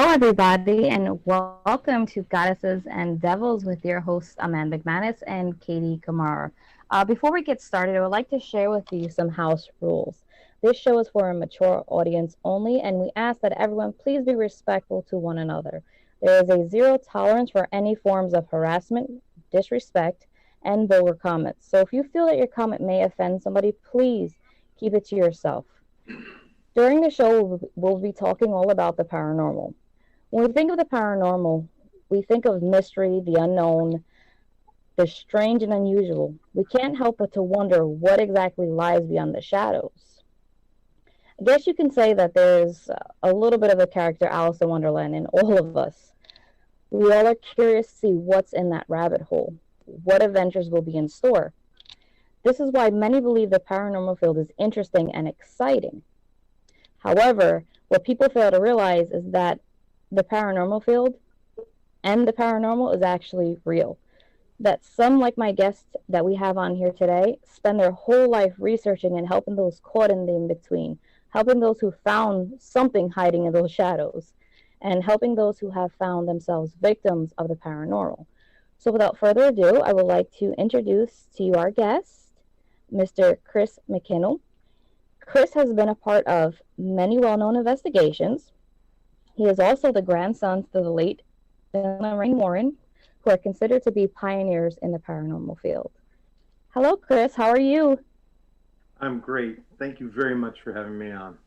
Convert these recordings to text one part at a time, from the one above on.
everybody, and welcome to Goddesses and Devils with your hosts, Amanda McManus and Katie Kamara. Before we get started, I would like to share with you some house rules. This show is for a mature audience only, and we ask that everyone please be respectful to one another. There is a zero tolerance for any forms of harassment, disrespect, and vulgar comments. So if you feel that your comment may offend somebody, please keep it to yourself. During the show, we'll be talking all about the paranormal. When we think of the paranormal, we think of mystery, the unknown, the strange and unusual. We can't help but to wonder what exactly lies beyond the shadows. I guess you can say that there's a little bit of a character Alice in Wonderland in all of us. We all are curious to see what's in that rabbit hole, what adventures will be in store. This is why many believe the paranormal field is interesting and exciting. However, what people fail to realize is that the paranormal field and the paranormal is actually real. That some, like my guests that we have on here today, spend their whole life researching and helping those caught in the in-between, helping those who found something hiding in those shadows, and helping those who have found themselves victims of the paranormal. So without further ado, I would like to introduce to you our guest, Mr. Chris Mckinnell. Chris has been a part of many well-known investigations. He is also the grandson to the late Lorraine Warren, who are considered to be pioneers in the paranormal field. Hello, Chris. How are you? I'm great. Thank you very much for having me on.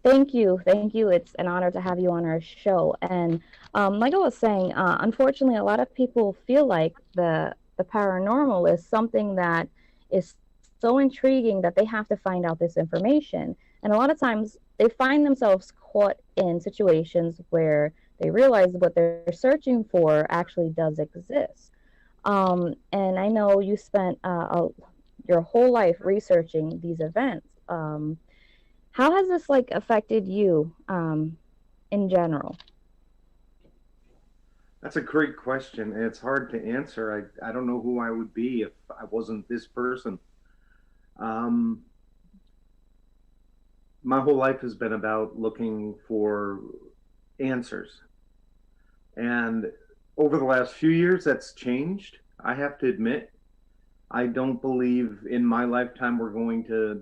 Thank you. Thank you. It's an honor to have you on our show. And like I was saying, unfortunately, a lot of people feel like the paranormal is something that is so intriguing that they have to find out this information. And a lot of times they find themselves caught in situations where they realize what they're searching for actually does exist. And I know you spent your whole life researching these events. How has this affected you in general? That's a great question. And it's hard to answer. I don't know who I would be if I wasn't this person. Um, my whole life has been about looking for answers. And over the last few years, that's changed. I have to admit, I don't believe in my lifetime we're going to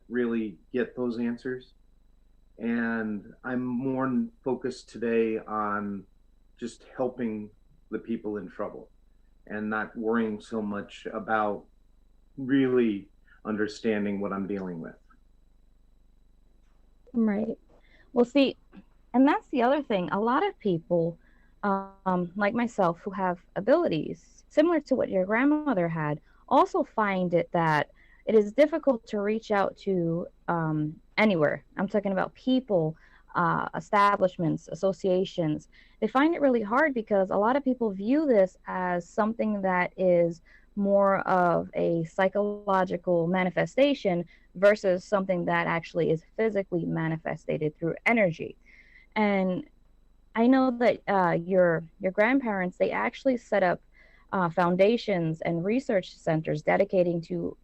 really get those answers. And I'm more focused today on just helping the people in trouble and not worrying so much about really understanding what I'm dealing with. Right. Well, see, and that's the other thing. A lot of people, like myself, who have abilities similar to what your grandmother had, also find it that it is difficult to reach out to anywhere. I'm talking about people, establishments, associations. They find it really hard because a lot of people view this as something that is more of a psychological manifestation versus something that actually is physically manifested through energy. And I know that your grandparents, they actually set up foundations and research centers dedicated to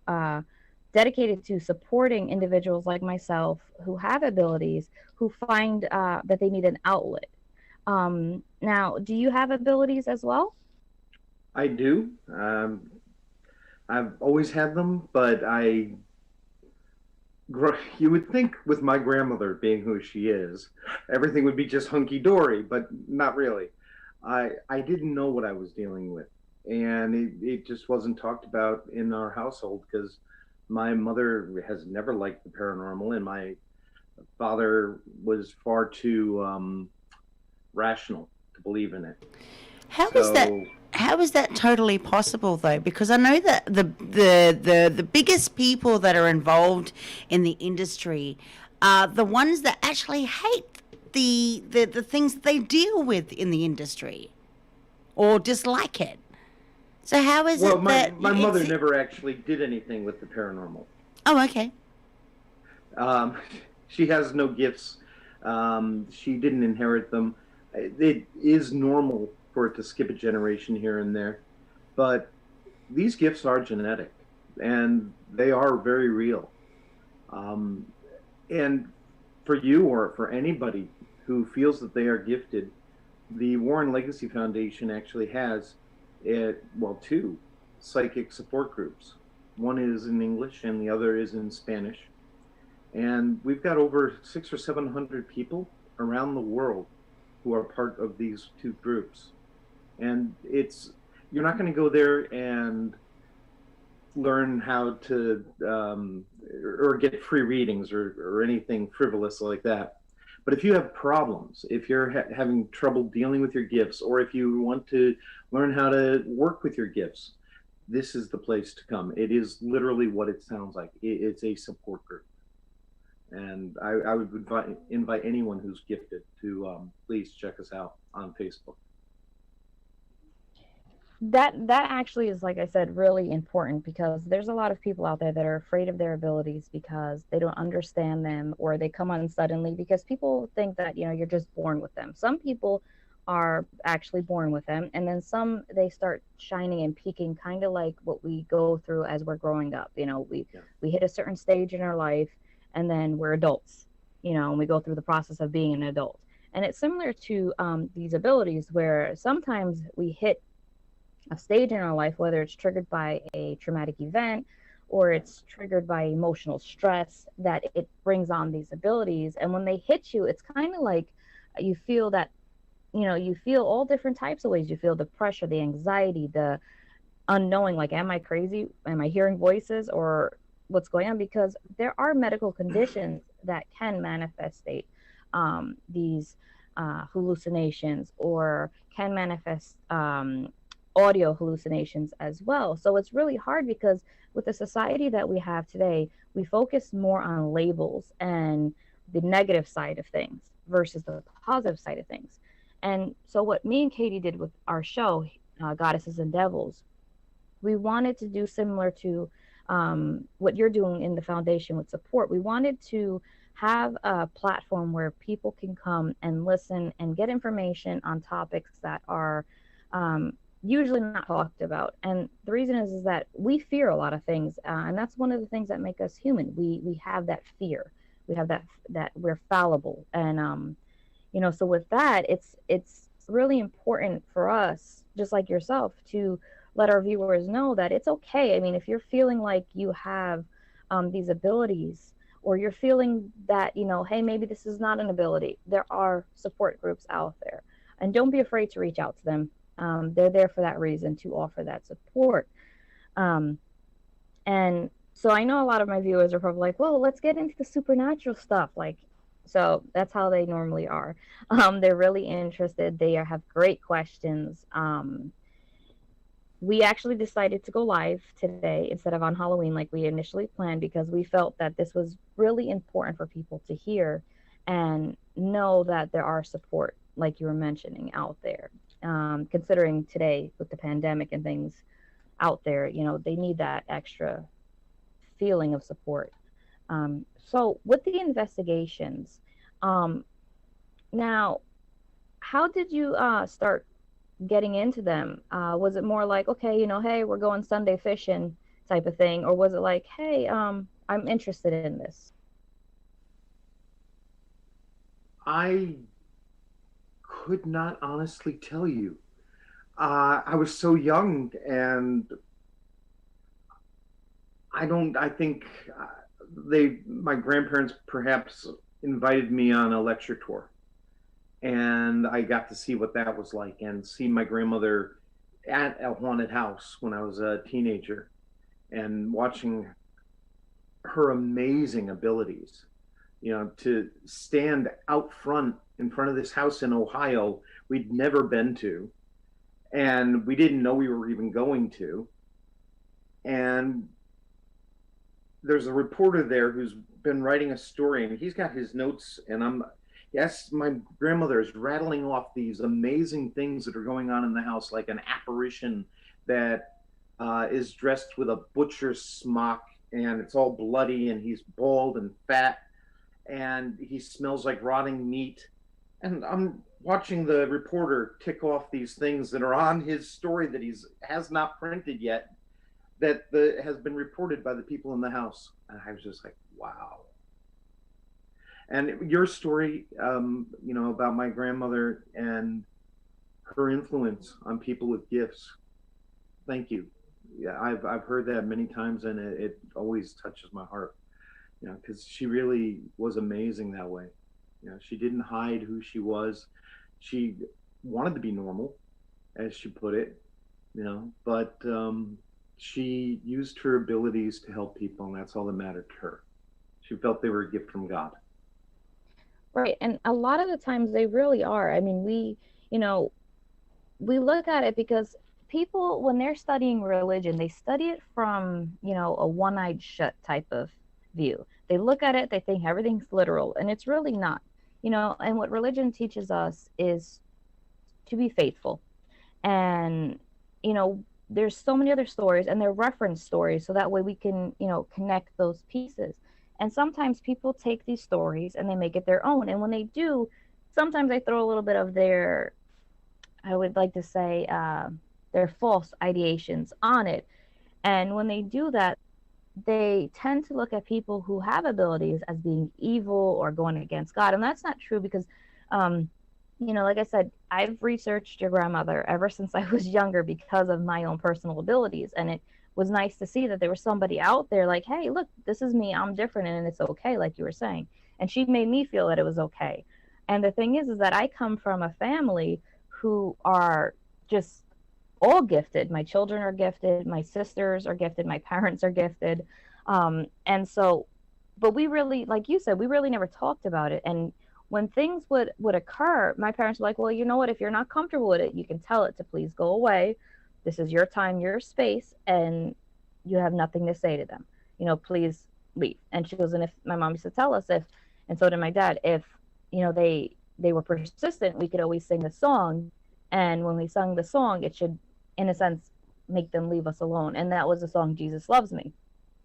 supporting individuals like myself who have abilities, who find that they need an outlet. Now, do you have abilities as well? I do. I've always had them, but you would think with my grandmother being who she is, everything would be just hunky dory, but not really. I didn't know what I was dealing with, and it just wasn't talked about in our household because my mother has never liked the paranormal, and my father was far too rational to believe in it. How is that? So How is that totally possible though? Because I know that the biggest people that are involved in the industry are the ones that actually hate the things that they deal with in the industry or dislike it. So how is well, it that my mother never actually did anything with the paranormal. Oh, okay. Um, she has no gifts. She didn't inherit them. It is normal for it to skip a generation here and there, but these gifts are genetic, and they are very real. And for you or for anybody who feels that they are gifted, the Warren Legacy Foundation actually has two psychic support groups. One is in English and the other is in Spanish. And we've got over 600 or 700 people around the world who are part of these two groups. And you're not going to go there and learn how to or get free readings or anything frivolous like that. But if you have problems, if you're having trouble dealing with your gifts, or if you want to learn how to work with your gifts, this is the place to come. It is literally what it sounds like. It's a support group. And I would invite anyone who's gifted to please check us out on Facebook. That actually is, like I said, really important, because there's a lot of people out there that are afraid of their abilities because they don't understand them, or they come on suddenly, because people think that, you're just born with them. Some people are actually born with them, and then some, they start shining and peaking, kind of like what we go through as we're growing up. We hit a certain stage in our life, and then we're adults, and we go through the process of being an adult. And it's similar to these abilities, where sometimes we hit a stage in our life, whether it's triggered by a traumatic event or it's triggered by emotional stress, that it brings on these abilities. And when they hit you, it's kind of like you feel that, you feel all different types of ways. You feel the pressure, the anxiety, the unknowing, like, am I crazy? Am I hearing voices, or what's going on? Because there are medical conditions that can manifestate these hallucinations, or can manifest audio hallucinations as well. So it's really hard, because with the society that we have today, we focus more on labels and the negative side of things versus the positive side of things. And so what me and Katie did with our show, Goddesses and Devils, we wanted to do similar to what you're doing in the foundation with support. We wanted to have a platform where people can come and listen and get information on topics that are usually not talked about. And the reason is that we fear a lot of things, and that's one of the things that make us human. We have that fear. We have that we're fallible, and so with that, it's really important for us, just like yourself, to let our viewers know that it's okay. I mean, if you're feeling like you have these abilities, or you're feeling that, hey, maybe this is not an ability, there are support groups out there, and don't be afraid to reach out to them. They're there for that reason, to offer that support. And so I know a lot of my viewers are probably like, well, let's get into the supernatural stuff. So that's how they normally are. They're really interested. They have great questions. We actually decided to go live today instead of on Halloween like we initially planned, because we felt that this was really important for people to hear and know that there are support, like you were mentioning, out there. Considering today with the pandemic and things out there, they need that extra feeling of support. So with the investigations, now, how did you start getting into them? Was it more like, okay, hey, we're going Sunday fishing type of thing, or was it like, hey, I'm interested in this? I could not honestly tell you. I was so young, and I think my grandparents perhaps invited me on a lecture tour, and I got to see what that was like, and see my grandmother at a haunted house when I was a teenager, and watching her amazing abilities, to stand out front in front of this house in Ohio we'd never been to, and we didn't know we were even going to. And there's a reporter there who's been writing a story, and he's got his notes, and yes, my grandmother is rattling off these amazing things that are going on in the house, like an apparition that is dressed with a butcher's smock, and it's all bloody, and he's bald and fat, and he smells like rotting meat. And I'm watching the reporter tick off these things that are on his story that has not printed yet, that has been reported by the people in the house. And I was just like, wow. And your story, about my grandmother and her influence on people with gifts. Thank you. Yeah, I've heard that many times, and it always touches my heart. Because she really was amazing that way. She didn't hide who she was. She wanted to be normal, as she put it. But she used her abilities to help people, and that's all that mattered to her. She felt they were a gift from God. Right. And a lot of the times they really are. I mean, you know, we look at it because people, when they're studying religion, they study it from, a one-eyed shut type of view. They look at it, they think everything's literal, and it's really not. And what religion teaches us is to be faithful. And, there's so many other stories, and they're reference stories, so that way we can, connect those pieces. And sometimes people take these stories and they make it their own. And when they do, sometimes they throw a little bit of their, I would like to say, their false ideations on it. And when they do that, they tend to look at people who have abilities as being evil or going against God. And that's not true because, um, like I said, I've researched your grandmother ever since I was younger because of my own personal abilities. And it was nice to see that there was somebody out there like, hey, look, this is me. I'm different and it's okay, like you were saying. And she made me feel that it was okay. And the thing is that I come from a family who are just all gifted. My children are gifted, my sisters are gifted, my parents are gifted. And so, but we really, like you said, we really never talked about it. And when things would occur, my parents were like, well, you know what, if you're not comfortable with it, you can tell it to please go away. This is your time, your space, and you have nothing to say to them. Please leave. And she goes, and if my mom used to tell us, if, and so did my dad, if, they were persistent, we could always sing the song. And when we sung the song, it should, in a sense, make them leave us alone. And that was the song Jesus Loves Me.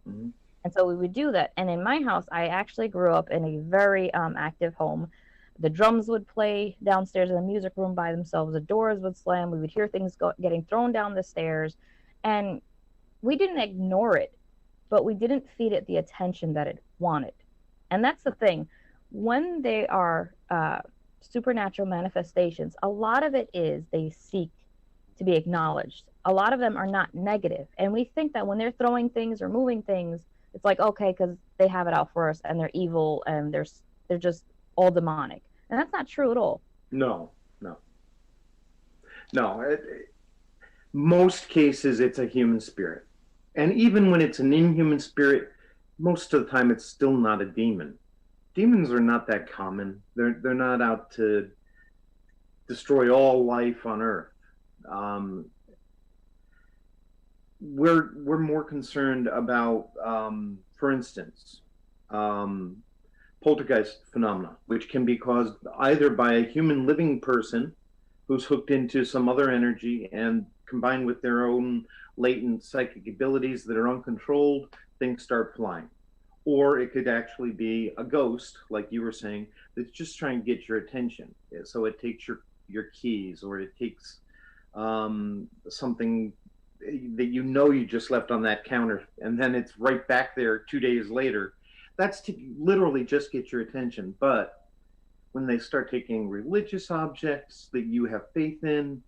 Mm-hmm. And so we would do that. And in my house, I actually grew up in a very active home. The drums would play downstairs in the music room by themselves. The doors would slam. We would hear things getting thrown down the stairs. And we didn't ignore it, but we didn't feed it the attention that it wanted. And that's the thing. When they are supernatural manifestations, a lot of it is they seek to be acknowledged. A lot of them are not negative. And we think that when they're throwing things or moving things, it's like, okay, because they have it out for us and they're evil and they're just all demonic. And that's not true at all. No, no, no. Most cases, it's a human spirit. And even when it's an inhuman spirit, most of the time it's still not a demon. Demons are not that common. They're not out to destroy all life on Earth. We're more concerned about, for instance, poltergeist phenomena, which can be caused either by a human living person who's hooked into some other energy and combined with their own latent psychic abilities that are uncontrolled, things start flying. Or it could actually be a ghost, like you were saying, that's just trying to get your attention. So it takes your keys, or it takes something that you just left on that counter, and then it's right back there 2 days later. That's to literally just get your attention. But when they start taking religious objects that you have faith in,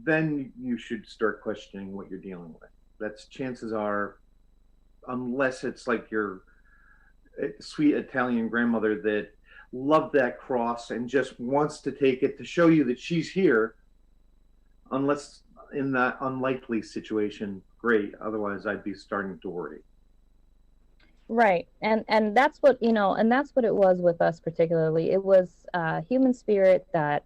then you should start questioning what you're dealing with. That's chances are, unless it's like your sweet Italian grandmother that loved that cross and just wants to take it to show you that she's here, unless in that unlikely situation, great. Otherwise, I'd be starting to worry. Right. And that's what, and that's what it was with us particularly. It was a human spirit that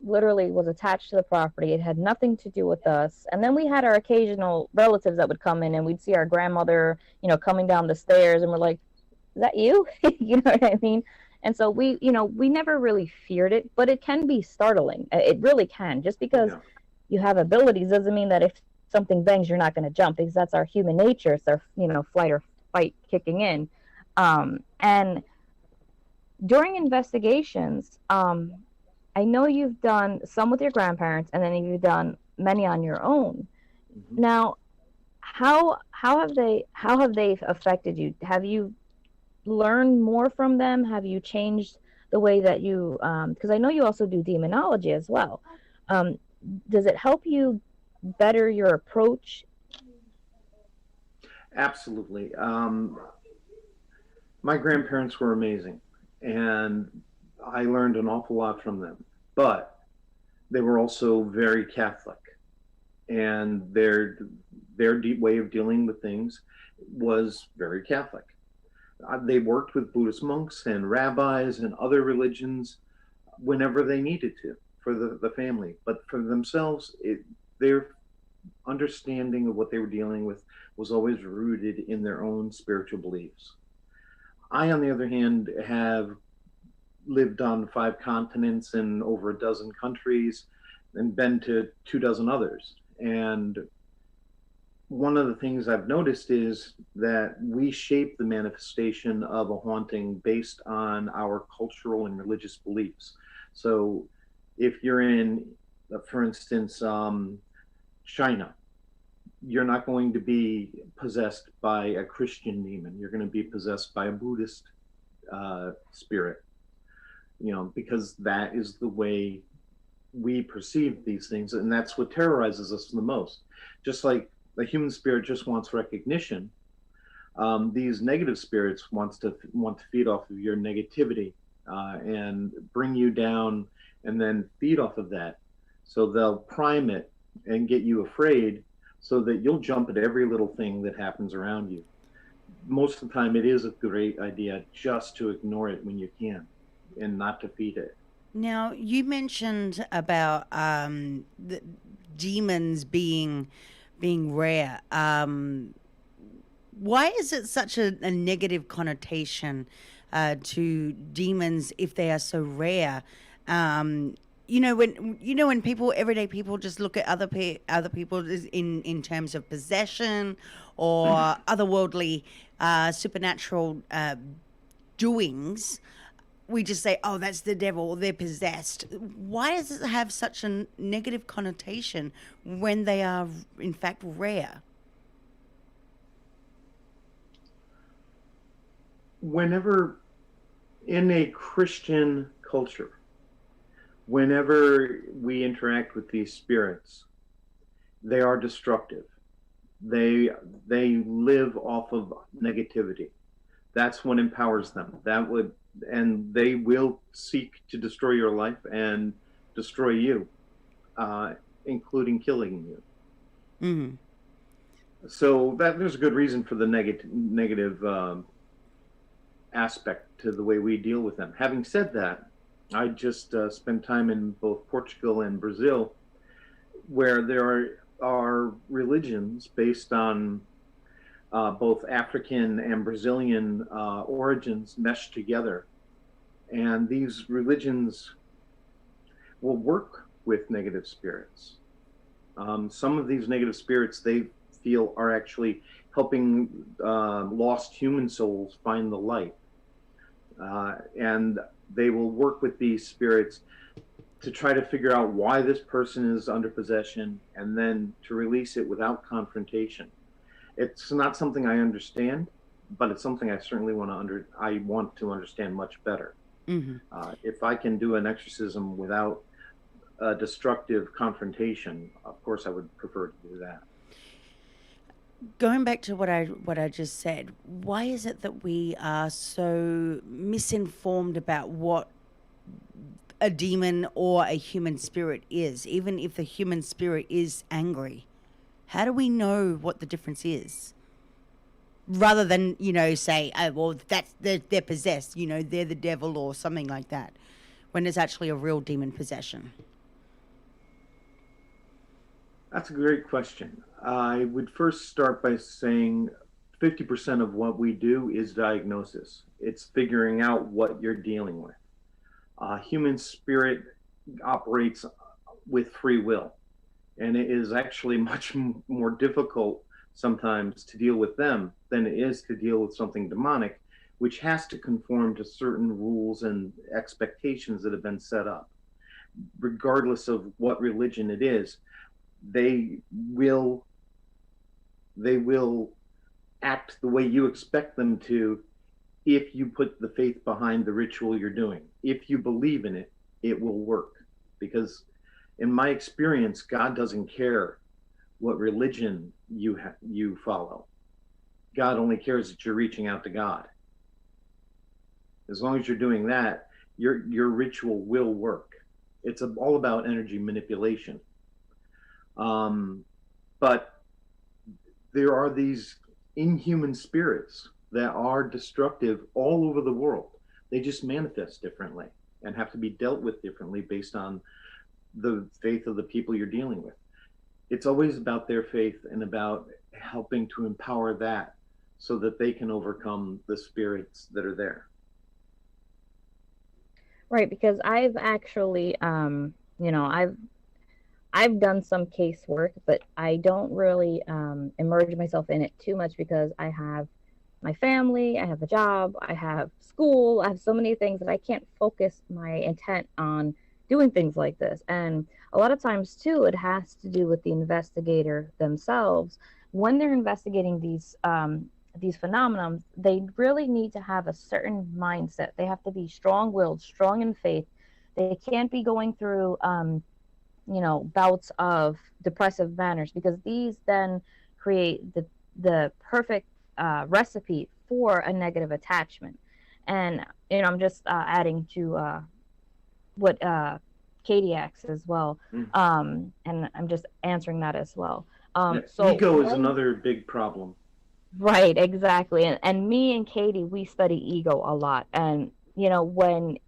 literally was attached to the property. It had nothing to do with us. And then we had our occasional relatives that would come in, and we'd see our grandmother, coming down the stairs, and we're like, is that you? You know what I mean? And so we never really feared it, but it can be startling. It really can. Just because you have abilities doesn't mean that if something bangs, you're not going to jump, because that's our human nature. It's our, flight or fight kicking in. And during investigations, I know you've done some with your grandparents, and then you've done many on your own. Mm-hmm. Now, how have they affected you? Have you learn more from them? Have you changed the way that you, because I know you also do demonology as well. Um, does it help you better your approach? Absolutely. My grandparents were amazing, and I learned an awful lot from them. But they were also very Catholic, and their deep way of dealing with things was very Catholic. They worked with Buddhist monks and rabbis and other religions whenever they needed to for the family, but for themselves, their understanding of what they were dealing with was always rooted in their own spiritual beliefs. I, on the other hand, have lived on 5 continents and over a dozen countries and been to 2 dozen others. And one of the things I've noticed is that we shape the manifestation of a haunting based on our cultural and religious beliefs. So if you're in, for instance, China, you're not going to be possessed by a Christian demon. You're going to be possessed by a Buddhist spirit, because that is the way we perceive these things, and that's what terrorizes us the most. Just like the human spirit just wants recognition, these negative spirits want to feed off of your negativity and bring you down, and then feed off of that. So they'll prime it and get you afraid, so that you'll jump at every little thing that happens around you. Most of the time, it is a great idea just to ignore it when you can, and not to feed it. Now, you mentioned about the demons being rare. Why is it such a negative connotation to demons if they are so rare? When people, everyday people, just look at other people in terms of possession or otherworldly, supernatural doings, we just say, "Oh, that's the devil," or "They're possessed." Why does it have such a negative connotation when they are, in fact, rare? Whenever in a Christian culture, whenever we interact with these spirits, they are destructive. They they live off of negativity. That's what empowers them. And they will seek to destroy your life and destroy you, uh, including killing you. Mm. So that there's a good reason for the negative aspect to the way we deal with them. Having said that, I just spent time in both Portugal and Brazil, where there are religions based on both African and Brazilian origins meshed together. And these religions will work with negative spirits. Some of these negative spirits they feel are actually helping lost human souls find the light. And they will work with these spirits to try to figure out why this person is under possession, and then to release it without confrontation. It's not something I understand, but it's something I certainly I want to understand much better. Hmm. If I can do an exorcism without a destructive confrontation, of course I would prefer to do that. Going back to what I just said, why is it that we are so misinformed about what a demon or a human spirit is, even if the human spirit is angry? How do we know what the difference is? Rather than, say, "Oh, well, they're possessed, they're the devil," or something like that, when it's actually a real demon possession. That's a great question. I would first start by saying 50% of what we do is diagnosis. It's figuring out what you're dealing with. Human spirit operates with free will, and it is actually much more difficult sometimes to deal with them than it is to deal with something demonic, which has to conform to certain rules and expectations that have been set up. Regardless of what religion it is, they will they will act the way you expect them to if you put the faith behind the ritual you're doing. If you believe in it, it will work. Because in my experience, God doesn't care what religion you follow. God only cares that you're reaching out to God. As long as you're doing that, your ritual will work. It's all about energy manipulation. Um, but there are these inhuman spirits that are destructive all over the world. They just manifest differently and have to be dealt with differently based on the faith of the people you're dealing with. It's always about their faith and about helping to empower that so that they can overcome the spirits that are there. Right, because I've actually, I've done some casework, but I don't really immerse myself in it too much because I have my family, I have a job, I have school, I have so many things that I can't focus my intent on doing things like this. And a lot of times, too, it has to do with the investigator themselves. When they're investigating these phenomena, they really need to have a certain mindset. They have to be strong-willed, strong in faith. They can't be going through bouts of depressive manners, because these then create the perfect recipe for a negative attachment. And I'm just adding to what Katie asks as well, Mm. and I'm just answering that as well. Yeah, So ego is when another big problem. Right, exactly. And me and Katie, we study ego a lot. And, when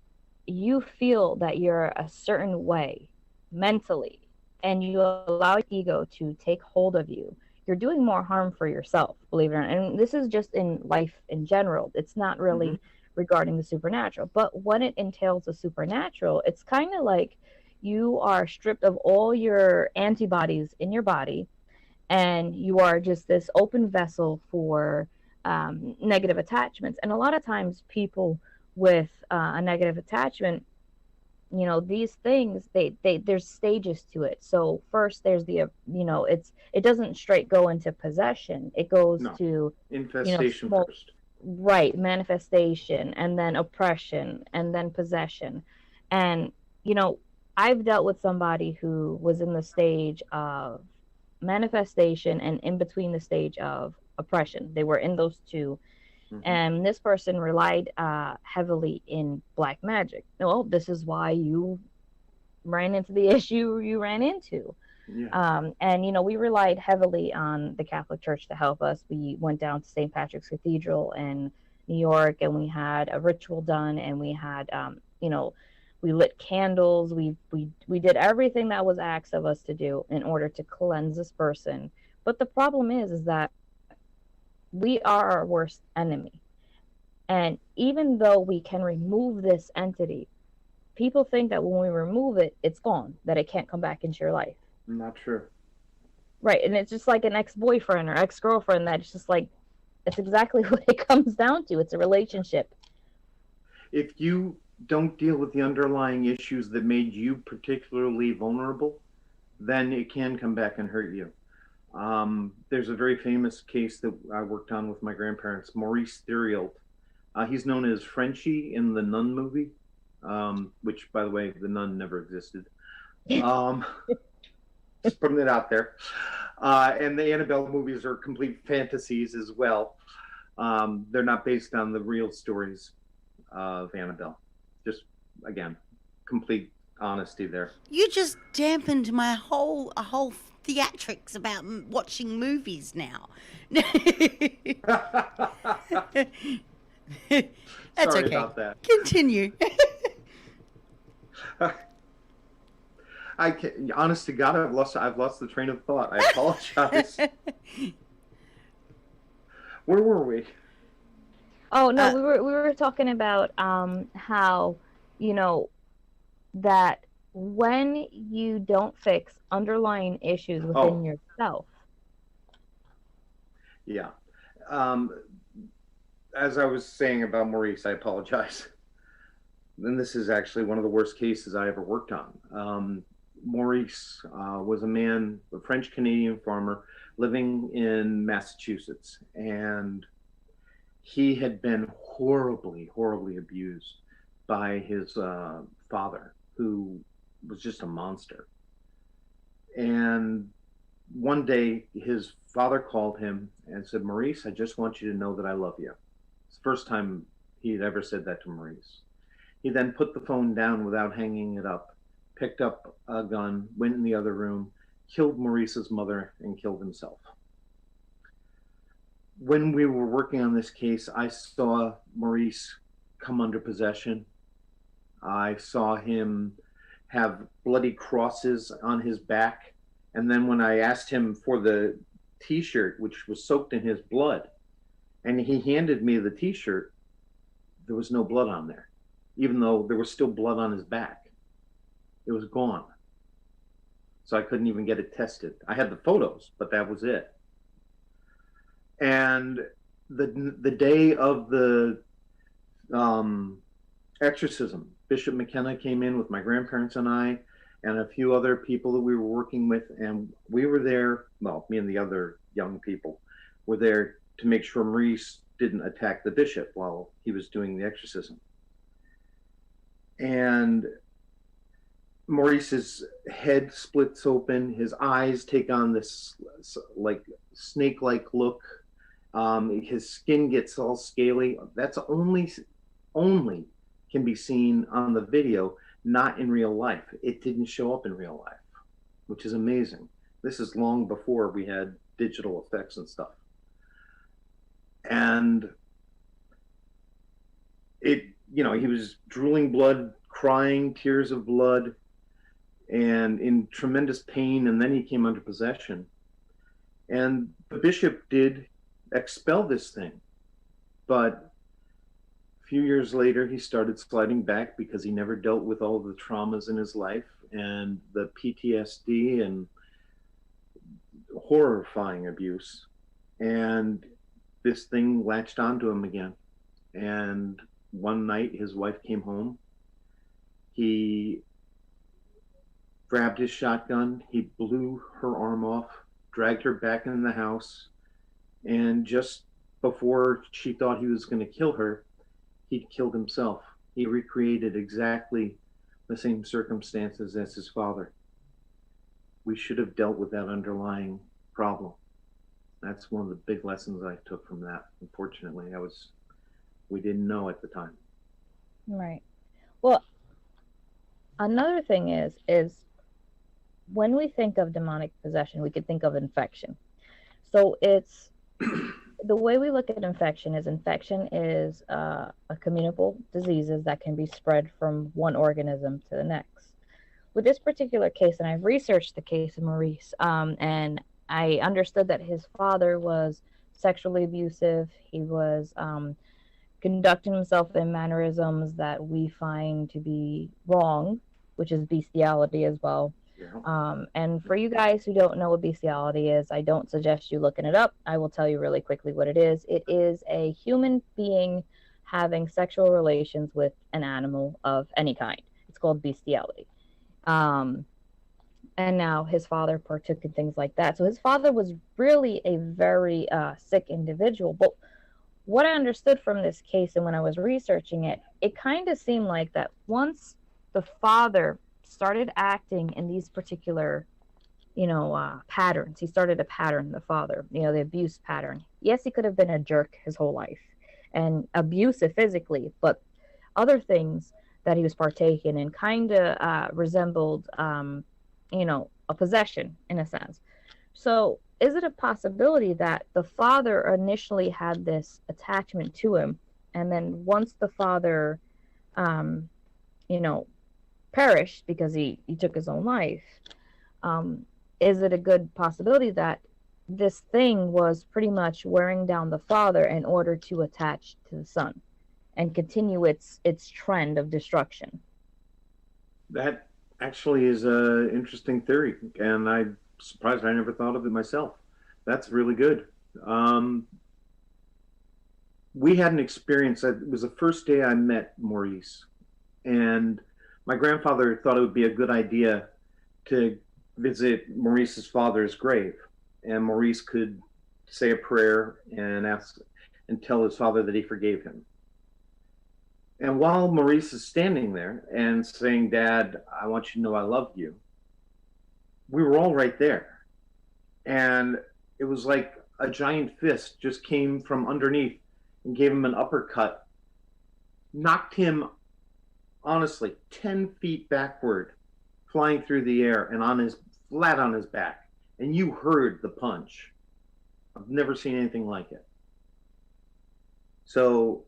you feel that you're a certain way mentally and you allow ego to take hold of you, you're doing more harm for yourself, believe it or not. And this is just in life in general. It's not Mm-hmm. really regarding the supernatural. But when it entails the supernatural, it's kind of like you are stripped of all your antibodies in your body, and you are just this open vessel for negative attachments. And a lot of times, people with a negative attachment, these things, there's stages to it. So first there's it doesn't straight go into possession. It goes No, to infestation small, first. right, manifestation, and then oppression, and then possession. And I've dealt with somebody who was in the stage of manifestation and in between the stage of oppression. They were in those two. Mm-hmm. And this person relied heavily in black magic. Well, this is why you ran into the issue you ran into. Yeah. And we relied heavily on the Catholic Church to help us. We went down to St. Patrick's Cathedral in New York, and we had a ritual done, and we had we lit candles. We did everything that was asked of us to do in order to cleanse this person. But the problem is that we are our worst enemy. And even though we can remove this entity, people think that when we remove it, it's gone, that it can't come back into your life. Not true. Right. And it's just like an ex-boyfriend or ex-girlfriend, that's just like, it's exactly what it comes down to. It's a relationship. If you don't deal with the underlying issues that made you particularly vulnerable, then it can come back and hurt you. There's a very famous case that I worked on with my grandparents, Maurice Theriault. He's known as Frenchie in the Nun movie, which, by the way, the Nun never existed. Just putting it out there. And the Annabelle movies are complete fantasies as well. They're not based on the real stories of Annabelle. Just, again, complete honesty there. You just dampened my whole theatrics about watching movies now. That's Sorry okay. about that. Continue. I can, honest to God, I've lost the train of thought. I apologize. Where were we? Oh no, we were talking about how that when you don't fix underlying issues within yourself. Yeah. As I was saying about Maurice, I apologize. And this is actually one of the worst cases I ever worked on. Maurice was a French Canadian farmer living in Massachusetts, and he had been horribly, horribly abused by his father, who was just a monster. And one day, his father called him and said, Maurice, I just want you to know that I love you. It's the first time he had ever said that to Maurice. He then put the phone down without hanging it up, picked up a gun, went in the other room, killed Maurice's mother, and killed himself. When we were working on this case, I saw Maurice come under possession. I saw him have bloody crosses on his back. And then when I asked him for the t-shirt, which was soaked in his blood, and he handed me the t-shirt, there was no blood on there, even though there was still blood on his back. It was gone. So I couldn't even get it tested. I had the photos, but that was it. And the day of the exorcism, Bishop Mckinnell came in with my grandparents and I, and a few other people that we were working with, and we were there, well, me and the other young people were there to make sure Maurice didn't attack the bishop while he was doing the exorcism. And Maurice's head splits open, his eyes take on this like snake-like look, his skin gets all scaly. That's only can be seen on the video, not in real life. It didn't show up in real life, which is amazing. This is long before we had digital effects and stuff. And it, you know, he was drooling blood, crying tears of blood, and in tremendous pain, and then he came under possession. And the bishop did expel this thing, but a few years later he started sliding back because he never dealt with all the traumas in his life and the PTSD and horrifying abuse, and this thing latched onto him again. And one night his wife came home, he grabbed his shotgun, he blew her arm off, dragged her back in the house, and just before she thought he was going to kill her, he killed himself. He recreated exactly the same circumstances as his father. We should have dealt with that underlying problem. That's one of the big lessons I took from that. Unfortunately, we didn't know at the time. Right. Well, another thing is when we think of demonic possession, we could think of infection. So it's the way we look at infection is a communicable diseases that can be spread from one organism to the next. With this particular case, and I've researched the case of Maurice, and I understood that his father was sexually abusive. He was conducting himself in mannerisms that we find to be wrong, which is bestiality as well. Yeah. And for you guys who don't know what bestiality is, I don't suggest you looking it up. I will tell you really quickly what it is. It is a human being having sexual relations with an animal of any kind. It's called bestiality. And now his father partook in things like that. So his father was really a very sick individual. But what I understood from this case and when I was researching it, it kind of seemed like that once the father started acting in these particular, patterns, he started a pattern, the father, the abuse pattern. Yes, he could have been a jerk his whole life and abusive physically, but other things that he was partaking in kind of resembled, a possession in a sense. So is it a possibility that the father initially had this attachment to him, and then once the father, you know, perished because he took his own life, is it a good possibility that this thing was pretty much wearing down the father in order to attach to the son and continue its trend of destruction? That actually is an interesting theory, and I'm surprised I never thought of it myself. That's really good. We had an experience. It was the first day I met Maurice, and my grandfather thought it would be a good idea to visit Maurice's father's grave, and Maurice could say a prayer and ask and tell his father that he forgave him. And while Maurice is standing there and saying, Dad, I want you to know I love you, we were all right there. And it was like a giant fist just came from underneath and gave him an uppercut, knocked him, honestly, 10 feet backward, flying through the air and flat on his back. And you heard the punch. I've never seen anything like it. So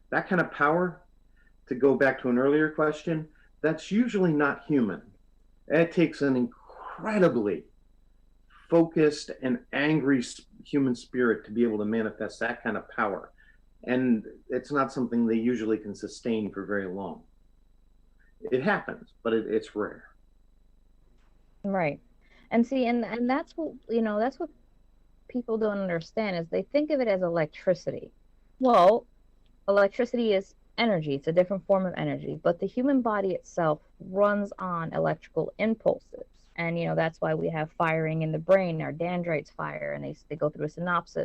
that kind of power, to go back to an earlier question, that's usually not human. It takes an incredibly focused and angry human spirit to be able to manifest that kind of power. And it's not something they usually can sustain for very long. It happens, but it's rare. Right. And see, and that's what, that's what people don't understand is they think of it as electricity. Well, electricity is energy. It's a different form of energy, but the human body itself runs on electrical impulses. And that's why we have firing in the brain. Our dendrites fire, and they go through a synapse.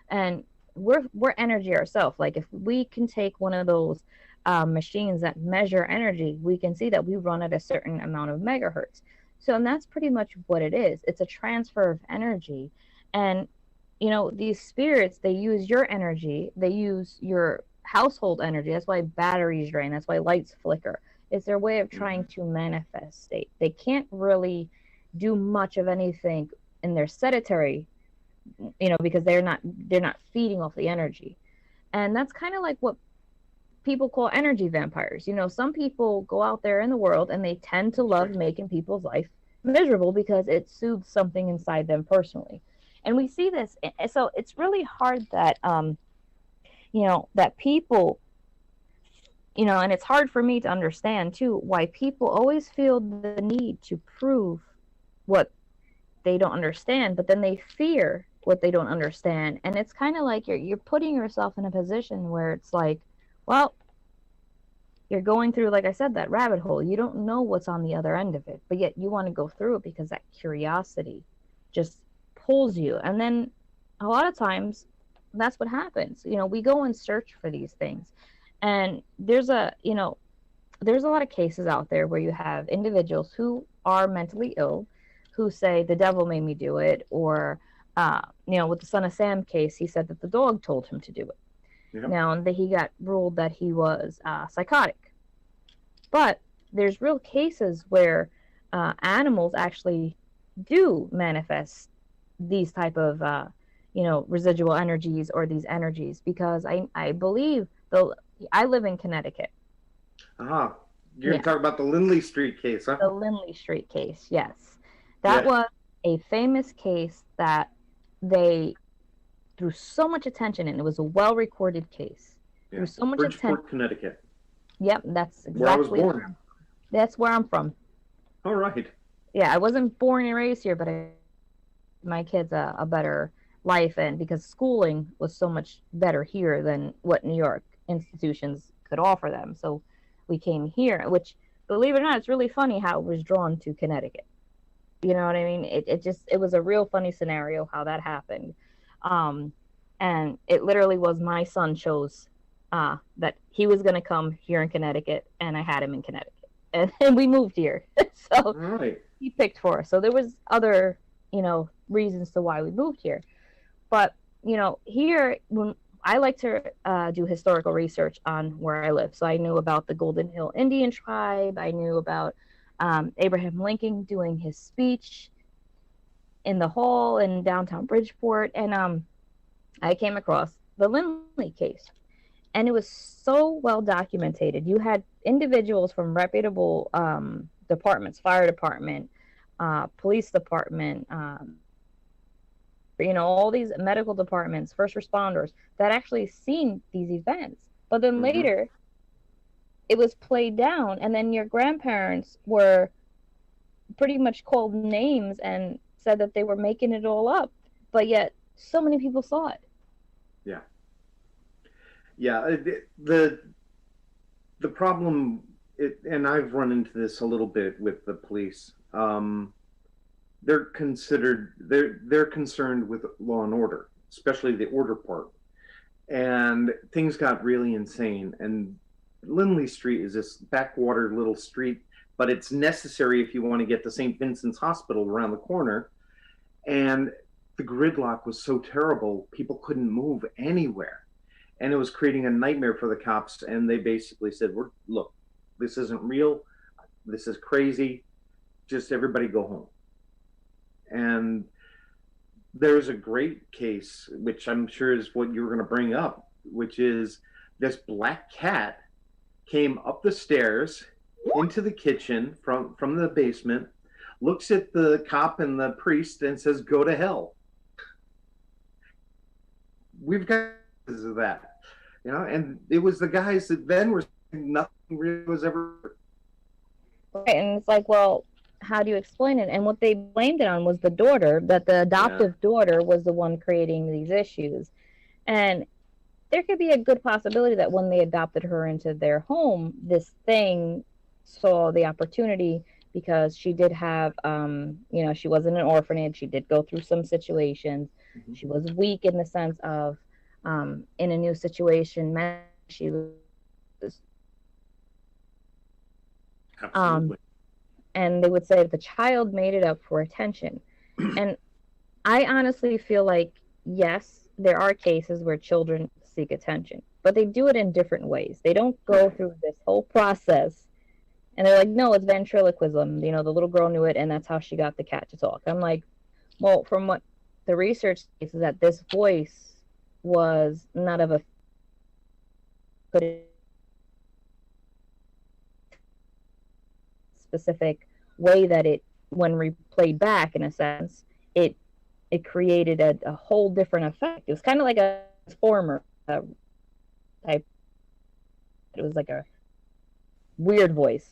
And we're energy ourselves. Like if we can take one of those machines that measure energy, we can see that we run at a certain amount of megahertz. So, and that's pretty much what it is. It's a transfer of energy. And these spirits, they use your energy, they use your household energy. That's why batteries drain, that's why lights flicker. It's their way of trying to manifest state. They can't really do much of anything in their sedentary, because they're not feeding off the energy. And that's kind of like what people call energy vampires. Some people go out there in the world and they tend to love making people's life miserable because it soothes something inside them personally. And we see this, so it's really hard that that people, and it's hard for me to understand too why people always feel the need to prove what they don't understand, but then they fear what they don't understand. And it's kind of like you're putting yourself in a position where it's like, well, you're going through, like I said, that rabbit hole. You don't know what's on the other end of it, but yet you want to go through it because that curiosity just pulls you. And then a lot of times that's what happens. We go and search for these things. And there's a lot of cases out there where you have individuals who are mentally ill who say the devil made me do it, or with the Son of Sam case, he said that the dog told him to do it. Yep. Now, he got ruled that he was psychotic. But there's real cases where animals actually do manifest these type of residual energies, or these energies, because I believe I live in Connecticut. You're talking about the Lindley Street case, huh? The Lindley Street case, yes. That was a famous case that they threw so much attention in. It was a well-recorded case. Threw so much Bridgeport, Connecticut. Yep, that's exactly where I was born. That's where I'm from. All right. Yeah, I wasn't born and raised here, but my kids a better life, and because schooling was so much better here than what New York institutions could offer them. So we came here, which, believe it or not, it's really funny how it was drawn to Connecticut. You know what I mean? It was a real funny scenario how that happened. And it literally was my son chose that he was going to come here in Connecticut, and I had him in Connecticut. And we moved here. So he picked for us. So there was other, reasons to why we moved here. But, here, when I like to do historical research on where I live. So I knew about the Golden Hill Indian tribe. I knew about Abraham Lincoln doing his speech in the hall in downtown Bridgeport. And I came across the Lindley case. And it was so well documented. You had individuals from reputable departments, fire department, police department, all these medical departments, first responders, that actually seen these events. But then later, it was played down, and then your grandparents were pretty much called names and said that they were making it all up. But yet, so many people saw it. Yeah. Yeah, the problem, and I've run into this a little bit with the police. They're concerned with law and order, especially the order part. And things got really insane, and Lindley Street is this backwater little street, but it's necessary if you want to get to St. Vincent's Hospital around the corner. And the gridlock was so terrible, people couldn't move anywhere. And it was creating a nightmare for the cops. And they basically said, look, this isn't real. This is crazy. Just everybody go home. And there's a great case, which I'm sure is what you were going to bring up, which is this black cat came up the stairs into the kitchen from the basement, looks at the cop and the priest and says, "Go to hell." We've got of that, and it was the guys that then were saying nothing really was ever right. And it's like, well, how do you explain it? And what they blamed it on was the daughter, that the adoptive daughter was the one creating these issues. And there could be a good possibility that when they adopted her into their home, this thing saw the opportunity, because she did have, she was in an orphanage. She did go through some situations. Mm-hmm. She was weak in the sense of, in a new situation, she was. Absolutely. And they would say the child made it up for attention. And I honestly feel like, yes, there are cases where children seek attention, but they do it in different ways. They don't go through this whole process and they're like, no, it's ventriloquism. The little girl knew it, and that's how she got the cat to talk. I'm like, well, from what the research says is that this voice was not of a specific way, that it, when replayed back, in a sense, it created a whole different effect. It was kind of like a transformer type. It was like a weird voice.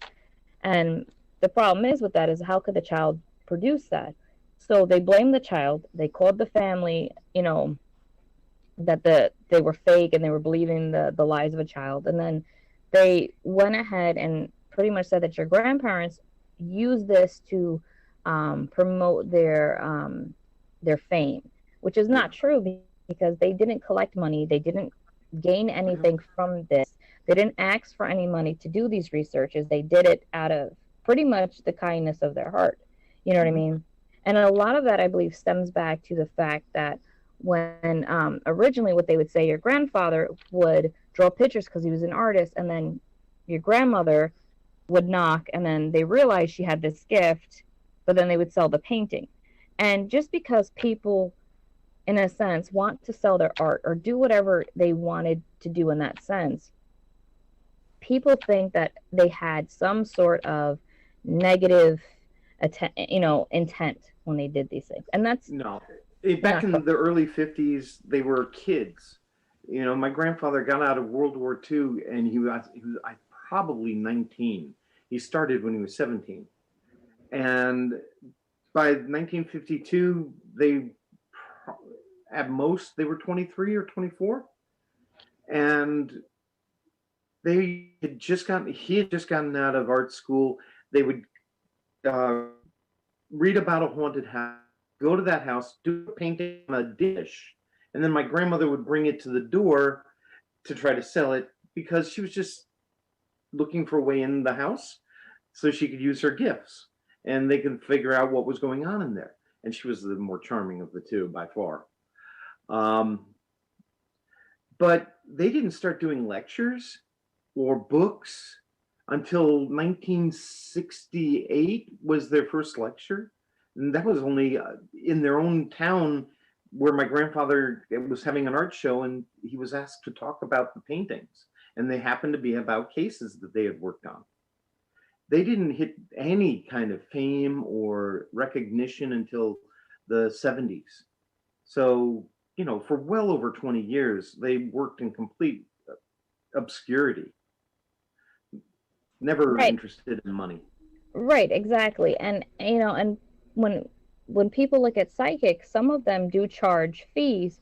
And the problem is with that is, how could the child produce that? So they blamed the child. They called the family, that they were fake and they were believing the lies of a child. And then they went ahead and pretty much said that your grandparents used this to promote their fame, which is not true, because they didn't collect money. They didn't gain anything from this. They didn't ask for any money to do these researches. They did it out of pretty much the kindness of their heart. You know what I mean? And a lot of that, I believe, stems back to the fact that when originally what they would say, your grandfather would draw pictures because he was an artist, and then your grandmother would knock, and then they realized she had this gift, but then they would sell the painting. And just because people, in a sense, want to sell their art or do whatever they wanted to do in that sense, people think that they had some sort of negative intent when they did these things. And that's no. Back in the early 50s, they were kids. My grandfather got out of World War II, and he was probably 19. He started when he was 17. And by 1952, at most, they were 23 or 24. And he had just gotten out of art school. They would read about a haunted house, go to that house, do a painting on a dish, and then my grandmother would bring it to the door to try to sell it, because she was just looking for a way in the house so she could use her gifts, and they could figure out what was going on in there. And she was the more charming of the two by far. But they didn't start doing lectures or books until 1968 was their first lecture. And that was only in their own town, where my grandfather was having an art show, and he was asked to talk about the paintings. And they happened to be about cases that they had worked on. They didn't hit any kind of fame or recognition until the 70s. So, for well over 20 years, they worked in complete obscurity, never interested in money. Right, exactly. And, and when people look at psychics, some of them do charge fees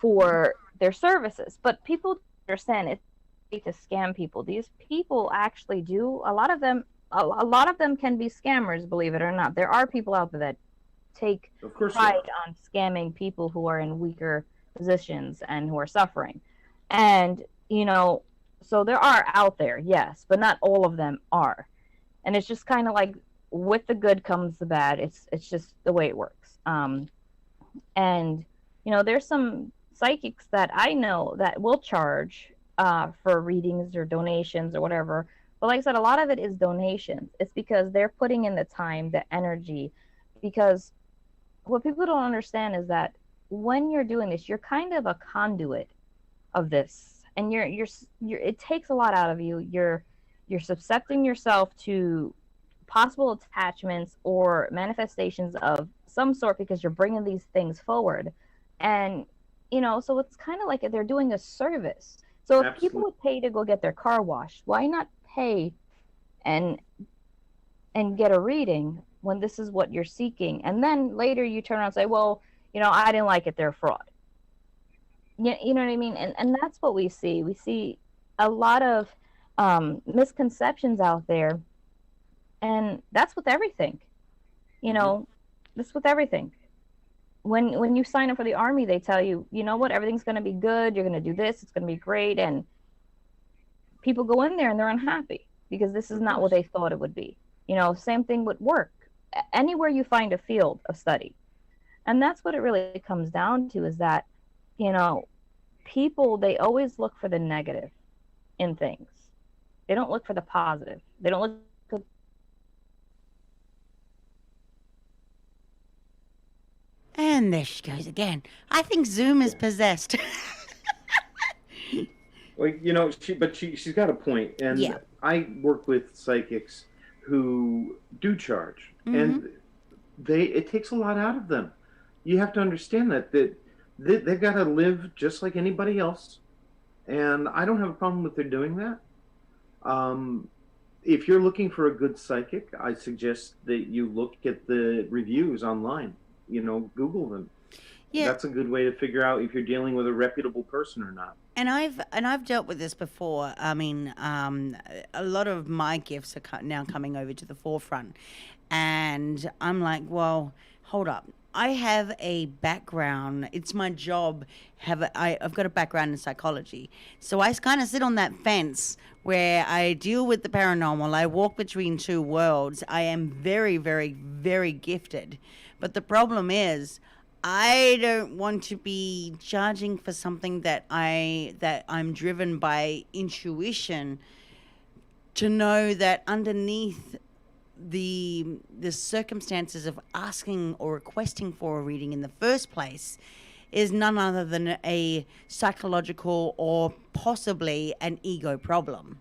for their services, but people understand it's to scam people. These people actually do, a lot of them can be scammers, believe it or not. There are people out there that take pride on scamming people who are in weaker positions and who are suffering. And So there are out there, yes, but not all of them are. And it's just kind of like with the good comes the bad. It's just the way it works. And there's some psychics that I know that will charge for readings or donations or whatever. But like I said, a lot of it is donations. It's because they're putting in the time, the energy. Because what people don't understand is that when you're doing this, you're kind of a conduit of this, and you're it takes a lot out of you. You're subjecting yourself to possible attachments or manifestations of some sort because you're bringing these things forward. And so it's kind of like they're doing a service. So if people Absolutely. would pay to go get their car washed, why not pay and get a reading when this is what you're seeking? And then later you turn around and say, well, I didn't like it, they're fraud. You know what I mean? And that's what we see. We see a lot of misconceptions out there, and that's with everything. You Hmm. know, that's with everything. When you sign up for the army, they tell you, you know what, everything's going to be good. You're going to do this. It's going to be great. And people go in there and they're unhappy because this is Of not what course. they thought it would be. Same thing with work. Anywhere you find a field of study, and that's what it really comes down to, is that you know people, they always look for the negative in things. They don't look for the positive. They don't look at the And there she goes again. I think Zoom is Yeah. possessed. Well, she's got a point, Yeah. and I work with psychics who do charge, Mm-hmm. and it takes a lot out of them. You have to understand that they've got to live just like anybody else, and I don't have a problem with their doing that. Um, if you're looking for a good psychic, I suggest that you look at the reviews online. Google them. Yeah. That's a good way to figure out if you're dealing with a reputable person or not. And I've dealt with this before. I mean, a lot of my gifts are now coming over to the forefront, and I'm like, well, hold up. I have a background. It's my job. I've got a background in psychology, so I kind of sit on that fence where I deal with the paranormal. I walk between two worlds. I am very, very, very gifted, but the problem is, I don't want to be charging for something that I'm driven by intuition to know that underneath the circumstances of asking or requesting for a reading in the first place is none other than a psychological or possibly an ego problem,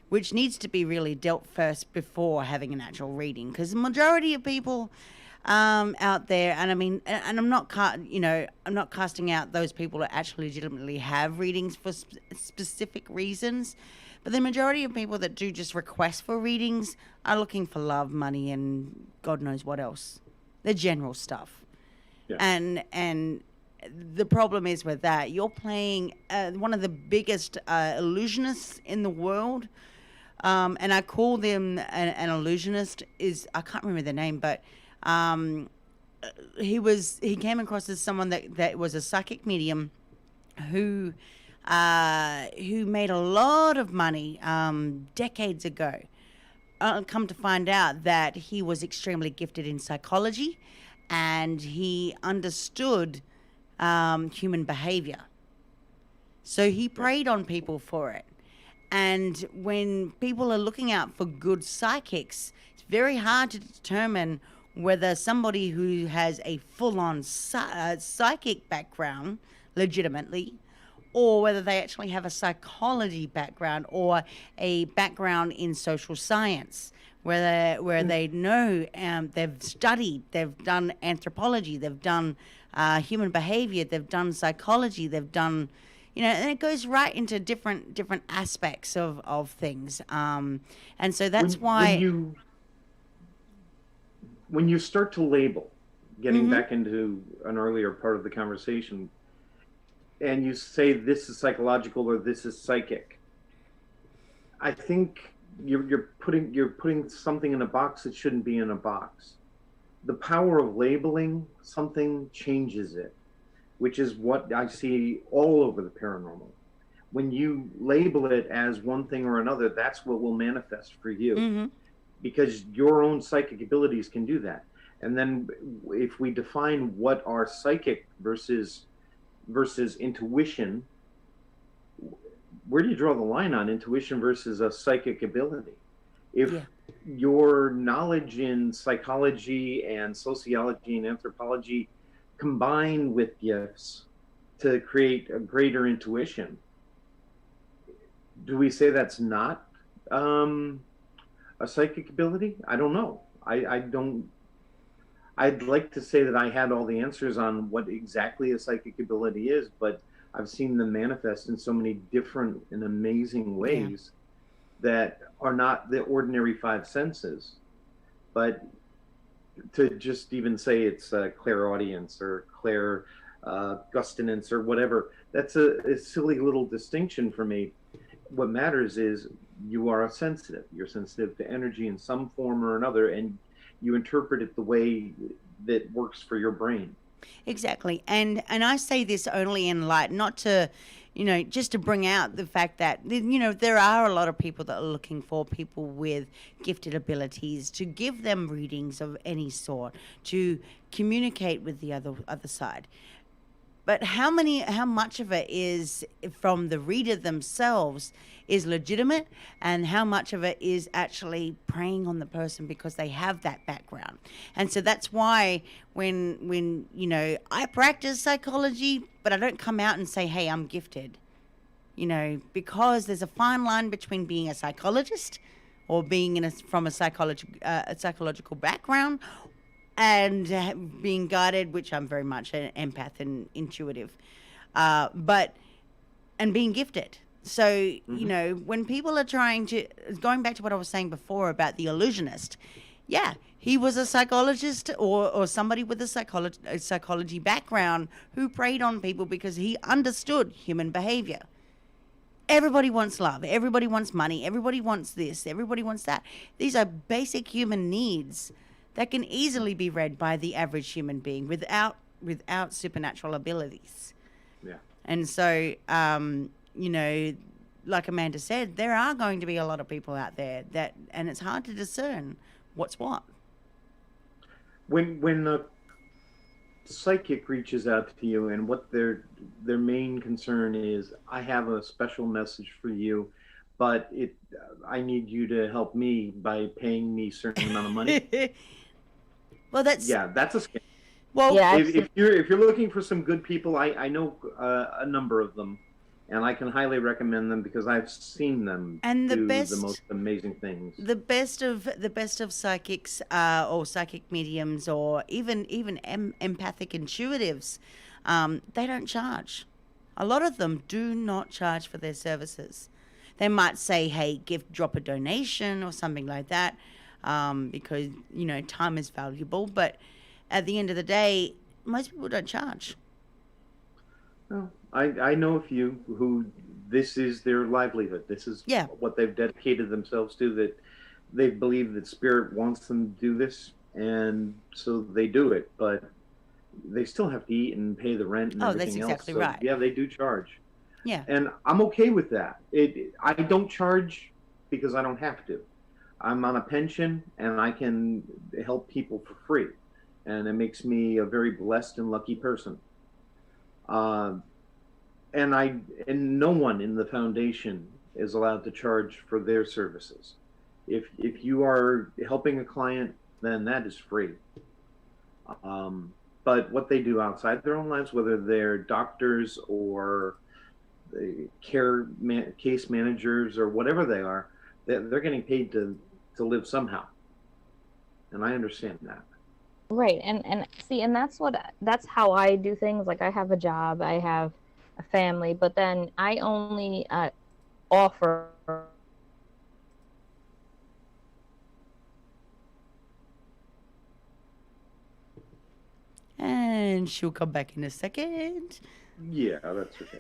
which needs to be really dealt first before having an actual reading. Because the majority of people out there, and I mean, and I'm not casting out those people that actually legitimately have readings for specific reasons, but the majority of people that do just request for readings are looking for love, money, and God knows what else, the general stuff. Yeah. And the problem is with that, you're playing one of the biggest illusionists in the world, and I call them an illusionist. Is I can't remember the name, but um, he came across as someone that was a psychic medium who who made a lot of money decades ago. Come to find out that he was extremely gifted in psychology, and he understood human behavior. So he Yeah. preyed on people for it. And when people are looking out for good psychics, it's very hard to determine whether somebody who has a full on psychic background, legitimately, or whether they actually have a psychology background or a background in social science. Where they know, they've studied, they've done anthropology, they've done human behavior, they've done psychology, they've done, and it goes right into different aspects of things. And so that's when when why. you when you start to label, getting Hmm. back into an earlier part of the conversation, and you say this is psychological or this is psychic, I think you're putting something in a box that shouldn't be in a box. The power of labeling something changes it, which is what I see all over the paranormal. when you label it as one thing or another, that's what will manifest for you, Mm-hmm. because your own psychic abilities can do that. And then if we define what are psychic versus intuition, where do you draw the line on intuition versus a psychic ability? If Yeah. your knowledge in psychology and sociology and anthropology combine with gifts to create a greater intuition, do we say that's not um, a psychic ability? I don't know. I don't. I'd like to say that I had all the answers on what exactly a psychic ability is, but I've seen them manifest in so many different and amazing Yeah. ways that are not the ordinary five senses. But to just even say it's clairaudience or clair gustinance or whatever, that's a silly little distinction for me. What matters is you are sensitive. You're sensitive to energy in some form or another, and you interpret it the way that works for your brain. Exactly. And I say this only in light, not to, just to bring out the fact that, there are a lot of people that are looking for people with gifted abilities to give them readings of any sort, to communicate with the other side. But how much of it is from the reader themselves is legitimate, and how much of it is actually preying on the person because they have that background? And so that's why when I practice psychology, but I don't come out and say, hey, I'm gifted, because there's a fine line between being a psychologist or being from a psychological background and being guided, which I'm very much an empath and intuitive, but and being gifted. So Mm-hmm. when people are trying to, going back to what I was saying before about the illusionist, yeah, he was a psychologist or somebody with a psychology background who preyed on people because he understood human behavior. Everybody wants love. Everybody wants money. Everybody wants this. Everybody wants that. These are basic human needs that can easily be read by the average human being without supernatural abilities. Yeah. And so, like Amanda said, there are going to be a lot of people out there and it's hard to discern what's what. When a psychic reaches out to you and what their main concern is, I have a special message for you, but I need you to help me by paying me a certain amount of money. Well, that's Yeah, that's a scam. well, Yeah, I've If seen. if you're looking for some good people, I know a number of them, and I can highly recommend them because I've seen them and do the most amazing things. the best of psychics or psychic mediums or even empathic intuitives, they don't charge. A lot of them do not charge for their services. They might say, "Hey, drop a donation or something like that," because time is valuable. But at the end of the day, most people don't charge. Well, I know a few who this is their livelihood. This is Yeah, what they've dedicated themselves to. That they believe that spirit wants them to do this, and so they do it. But they still have to eat and pay the rent and oh, that's everything else. exactly So right. yeah, they do charge, Yeah. and I'm okay with that. I don't charge because I don't have to. I'm on a pension and I can help people for free, and it makes me a very blessed and lucky person. Uh, and I and no one in the foundation is allowed to charge for their services. If you are helping a client, then that is free. Um, but what they do outside their own lives, whether they're doctors or case managers or whatever they are, they're getting paid to live somehow, and I understand that. Right, and see, and that's how I do things. Like I have a job, I have a family, but then I only offer And she'll come back in a second. Yeah, that's okay.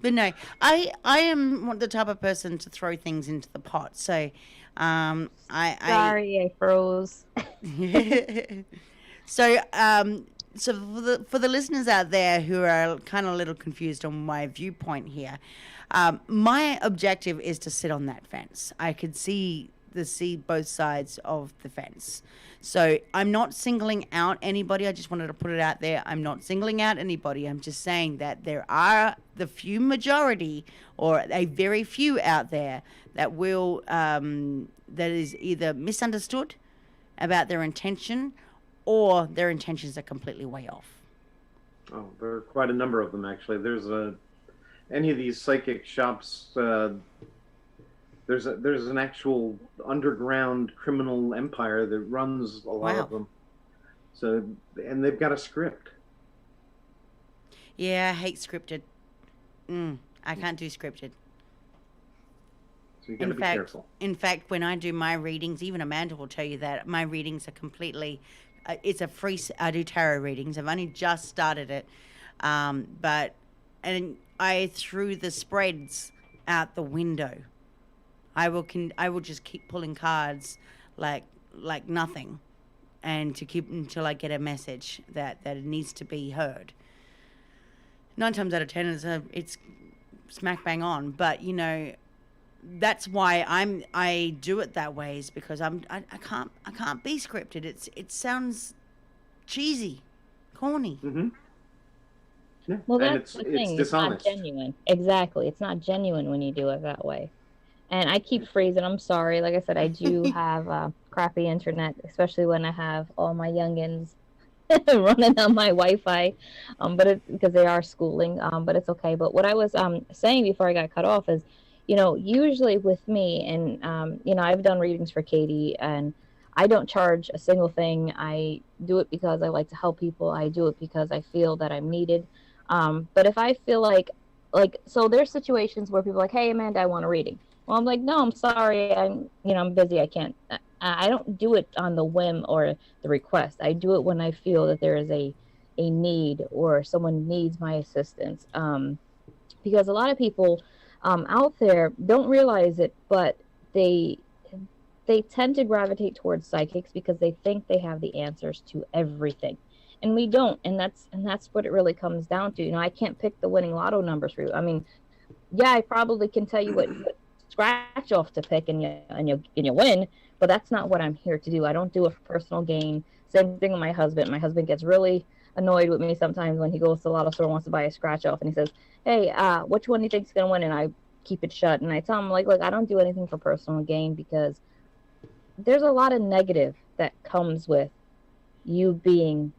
But no, I am the type of person to throw things into the pot. So, sorry, I froze. so So for the listeners out there who are kind of a little confused on my viewpoint here, my objective is to sit on that fence. I could see both sides of the fence. So I'm not singling out anybody. I just wanted to put it out there. I'm not singling out anybody. I'm just saying that there are the few majority or a very few out there that will that is either misunderstood about their intention or their intentions are completely way off. Oh, there are quite a number of them actually. There's any of these psychic shops. There's an actual underground criminal empire that runs a lot of Wow. them. So, and they've got a script. Yeah, I hate scripted. I can't do scripted. So you got In to be fact, careful. in fact, when I do my readings, even Amanda will tell you that my readings are completely. It's a free. I do tarot readings. I've only just started it, but and I threw the spreads out the window. I will just keep pulling cards like nothing, and to keep until I get a message that it needs to be heard. 9 times out of 10, it's smack bang on. But that's why I do it that way is because I can't be scripted. It sounds cheesy, corny. Hmm. Yeah, Well, and that's the it's thing. It's not dishonest. genuine. Exactly. It's not genuine when you do it that way. And I keep freezing. I'm sorry. Like I said, I do have crappy internet, especially when I have all my youngins running on my Wi-Fi. But it's because they are schooling. But it's okay. But what I was saying before I got cut off is, usually with me, and I've done readings for Katie, and I don't charge a single thing. I do it because I like to help people. I do it because I feel that I'm needed. But if I feel so there's situations where people are like, hey, Amanda, I want a reading. Well, I'm like, no, I'm sorry. I'm busy. I can't. I don't do it on the whim or the request. I do it when I feel that there is a need or someone needs my assistance. Because a lot of people out there don't realize it, but they they tend to gravitate towards psychics because they think they have the answers to everything, and we don't. And that's what it really comes down to. I can't pick the winning lotto numbers for you. I mean, yeah, I probably can tell you what scratch off to pick, and you win. But that's not what I'm here to do. I don't do it for personal gain. Same thing with my husband. My husband gets really annoyed with me sometimes when he goes to the lotto store and wants to buy a scratch off, and he says, "Hey, which one do you think's gonna win?" And I keep it shut, and I tell him like, "Look, I don't do anything for personal gain because there's a lot of negative that comes with you being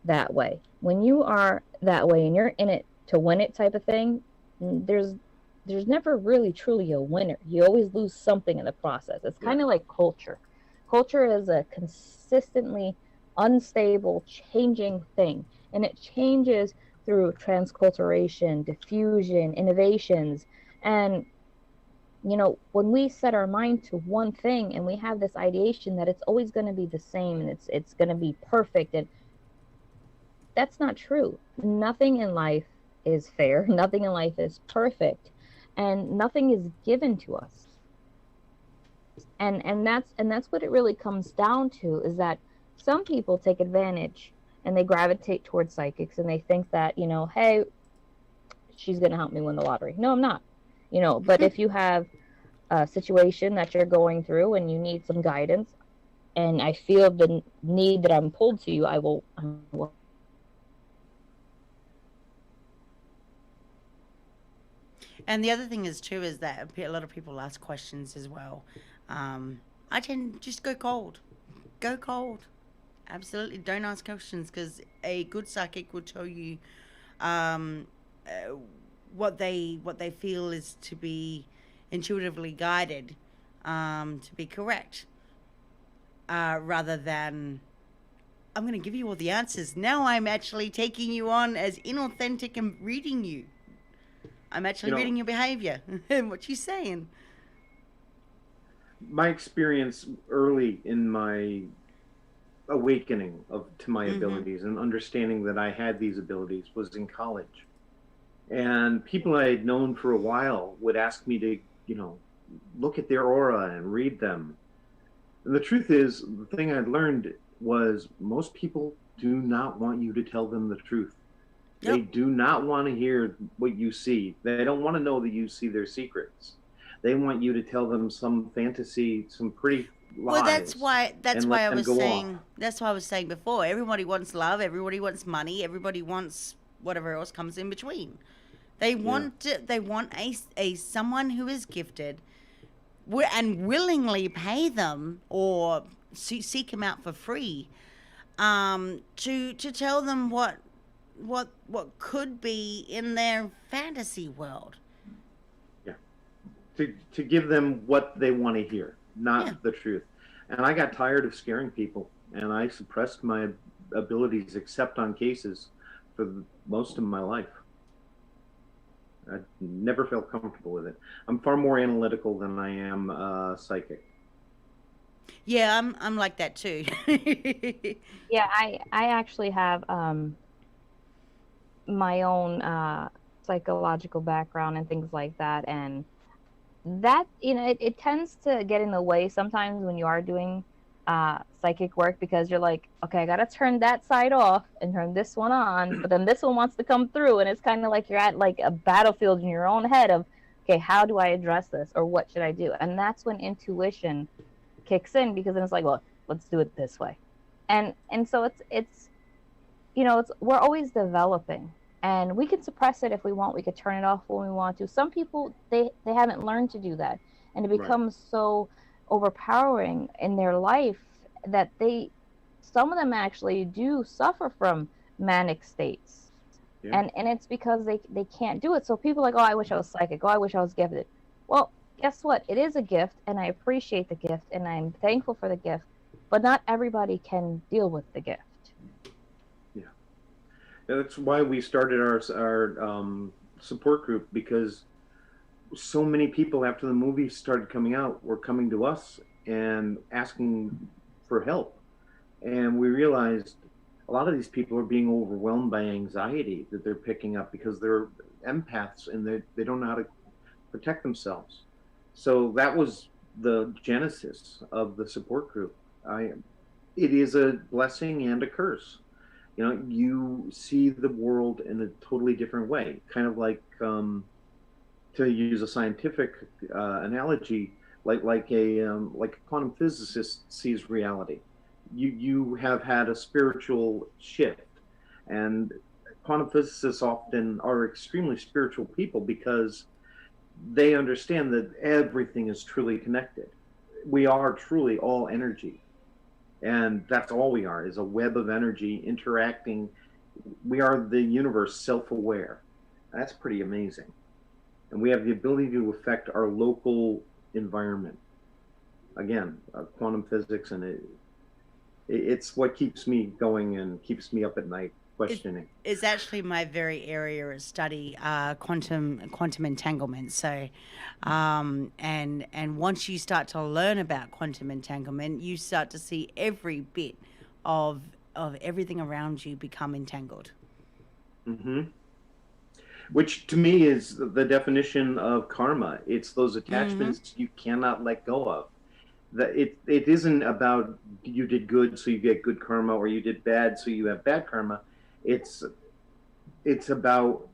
that way. When you are that way and you're in it to win it type of thing, there's never really truly a winner. You always lose something in the process. It's Yeah. kind of like culture. Culture is a consistently unstable, changing thing, and it changes through transculturation, diffusion, innovations, and when we set our mind to one thing and we have this ideation that it's always going to be the same and it's going to be perfect, and that's not true. Nothing in life is fair. Nothing in life is perfect, and nothing is given to us. And that's what it really comes down to, is that some people take advantage and they gravitate towards psychics and they think that, hey, she's going to help me win the lottery. No, I'm not. But if you have a situation that you're going through and you need some guidance, and I feel the need that I'm pulled to you, I will. And the other thing is too is that a lot of people ask questions as well. I tend to just go cold. Go cold. Absolutely, don't ask questions because a good psychic will tell you um, uh, what they feel is to be intuitively guided to be correct, rather than I'm going to give you all the answers. Now I'm actually taking you on as inauthentic and reading you. I'm You actually know, reading your behavior and what you're saying. my experience early in my awakening to my Mm-hmm. abilities and understanding that I had these abilities was in college. And people I had known for a while would ask me to, you know, look at their aura and read them. And the truth is, the thing I learned was most people do not want you to tell them the truth. They Yep. do not want to hear what you see. They don't want to know that you see their secrets. They want you to tell them some fantasy, some pretty Well, lies, that's and why let I them was go off. saying that's why I was saying before. Everybody wants love. Everybody wants money. Everybody wants whatever else comes in between. Yeah. They want a someone who is gifted and willingly pay them or seek them out for free, to tell them what could be in their fantasy world. Yeah. To give them what they want to hear, Yeah. not the truth. And I got tired of scaring people, and I suppressed my abilities except on cases for most of my life. I never felt comfortable with it. I'm far more analytical than I am psychic. Yeah, I'm like that too. Yeah, I actually have my own psychological background and things like that, and that, it tends to get in the way sometimes when you are doing psychic work, because you're like, okay, I gotta turn that side off and turn this one on, but then this one wants to come through, and it's kind of like you're at like a battlefield in your own head of, okay, how do I address this, or what should I do? And that's when intuition kicks in, because then it's like, well, let's do it this way. And so it's it's we're always developing, and we can suppress it if we want. We could turn it off when we want to. Some people, they haven't learned to do that, and it Right. becomes so overpowering in their life that some of them actually do suffer from manic states, Yeah. and it's because they can't do it. So people are like, oh, I wish I was psychic, oh, I wish I was gifted. Well, guess what, it is a gift, and I appreciate the gift, and I'm thankful for the gift, but not everybody can deal with the gift. Yeah. That's why we started our support group, because so many people after the movie started coming out were coming to us and asking for help, and we realized a lot of these people are being overwhelmed by anxiety that they're picking up because they're empaths and they don't know how to protect themselves. So that was the genesis of the support group. I It is a blessing and a curse. You see the world in a totally different way, kind of like, to use a scientific analogy, like a quantum physicist sees reality. You have had a spiritual shift, and quantum physicists often are extremely spiritual people because they understand that everything is truly connected. We are truly all energy, and that's all we are, is a web of energy interacting. We are the universe self-aware. That's pretty amazing, and we have the ability to affect our local environment. Again, quantum physics, and it's what keeps me going and keeps me up at night It questioning. is actually my very area of study, quantum entanglement. So, and once you start to learn about quantum entanglement, you start to see every bit of everything around you become entangled. Hmm. Which to me is the definition of karma. It's those Mm-hmm. attachments you cannot let go of. It isn't about you did good so you get good karma, or you did bad so you have bad karma. It's it's about,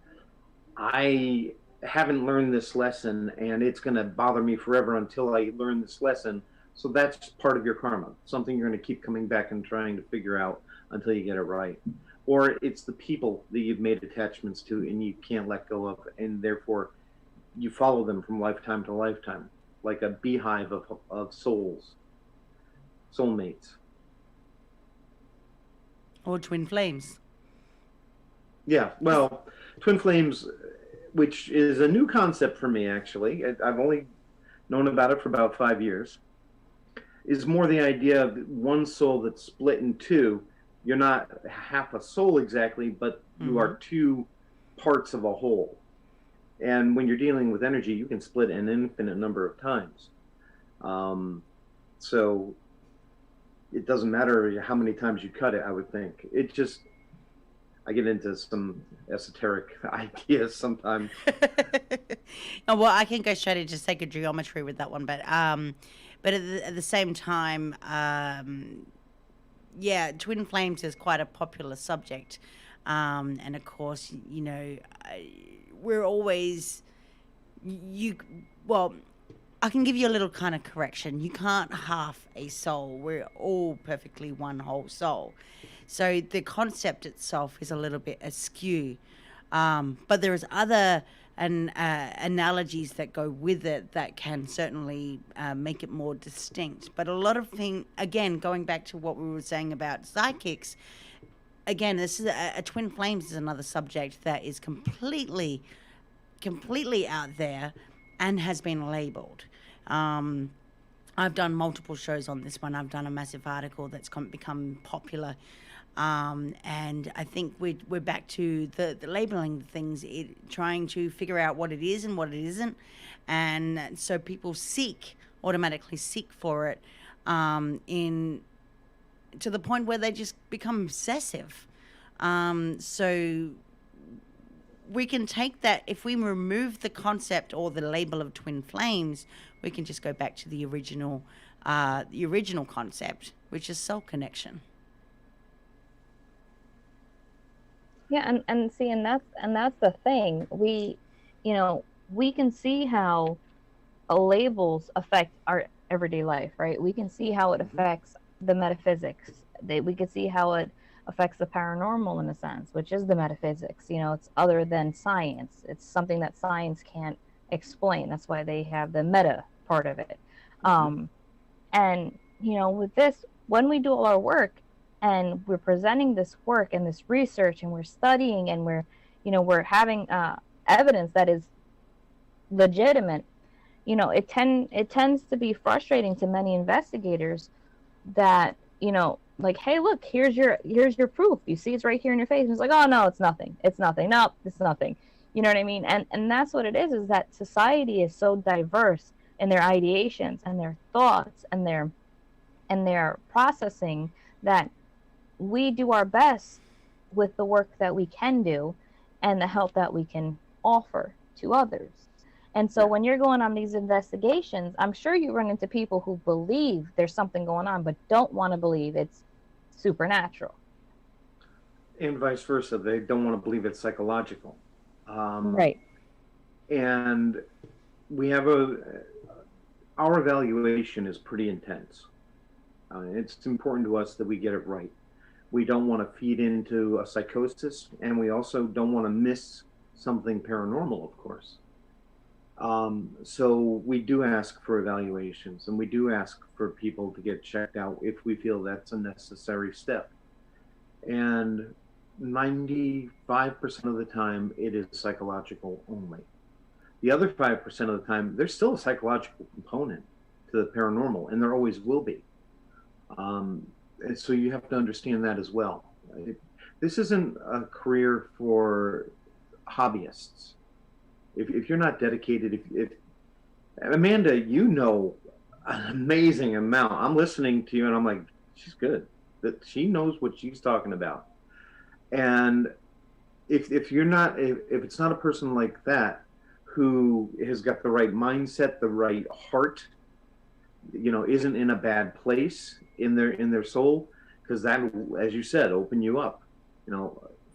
I haven't learned this lesson and it's going to bother me forever until I learn this lesson. So that's part of your karma, something you're going to keep coming back and trying to figure out until you get it right. Or it's the people that you've made attachments to and you can't let go of, and therefore you follow them from lifetime to lifetime, like a beehive of souls, soulmates. Or twin flames. Yeah, well, twin flames, which is a new concept for me, actually. I've only known about it for about 5 years, is more the idea of one soul that's split in two. You're not half a soul exactly, but you Mm-hmm. are two parts of a whole. And when you're dealing with energy, you can split an infinite number of times. Um, so it doesn't matter how many times you cut it, I would think. I get into some esoteric ideas sometimes. Oh, well, I can go straight into sacred geometry with that one, but at the same time, yeah, twin flames is quite a popular subject, and of course, we're always you. Well, I can give you a little kind of correction. You can't half a soul. We're all perfectly one whole soul. So the concept itself is a little bit askew. But there's other analogies that go with it that can certainly make it more distinct. But a lot of things, again, going back to what we were saying about psychics, again, this is a twin flames is another subject that is completely out there and has been labeled. Um, I've done multiple shows on this one. I've done a massive article that's become popular. And I think we're back to the labeling things, trying to figure out what it is and what it isn't. And so people automatically seek for it in to the point where they just become obsessive. So we can take that if we remove the concept or the label of twin flames, we can just go back to the original concept, which is soul connection. Yeah, and see, and that's the thing. We can see how labels affect our everyday life, right? We can see how it Hmm. affects the metaphysics. We can see how it affects the paranormal in a sense, which is the metaphysics. It's other than science. It's something that science can't explain. That's why they have the meta part of it. Hmm. Um, and with this, when we do all our work and we're presenting this work and this research and we're studying and we're having evidence that is legitimate, it tends to be frustrating to many investigators that like, hey, look, here's your proof. You see, it's right here in your face. And it's like, oh no, it's nothing. It's nothing. No, it's nothing. You know what I mean? And that's what it is that society is so diverse in their ideations and their thoughts and their processing that we do our best with the work that we can do and the help that we can offer to others. And so Yeah. when you're going on these investigations, I'm sure you run into people who believe there's something going on, but don't want to believe it's supernatural. And vice versa. They don't want to believe it's psychological. Um, Right. and we have our evaluation is pretty intense. It's important to us that we get it right. We don't want to feed into a psychosis, and we also don't want to miss something paranormal, of course. So we do ask for evaluations, and we do ask for people to get checked out if we feel that's a necessary step. And 95% of the time, it is psychological only. The other 5% of the time, there's still a psychological component to the paranormal, and there always will be. And so you have to understand that as well. This isn't a career for hobbyists. If you're not dedicated, if Amanda, an amazing amount. I'm listening to you, and I'm like, she's good. That she knows what she's talking about. And if you're not, if it's not a person like that who has got the right mindset, the right heart, isn't in a bad place in their soul, because that, as you said, open you up.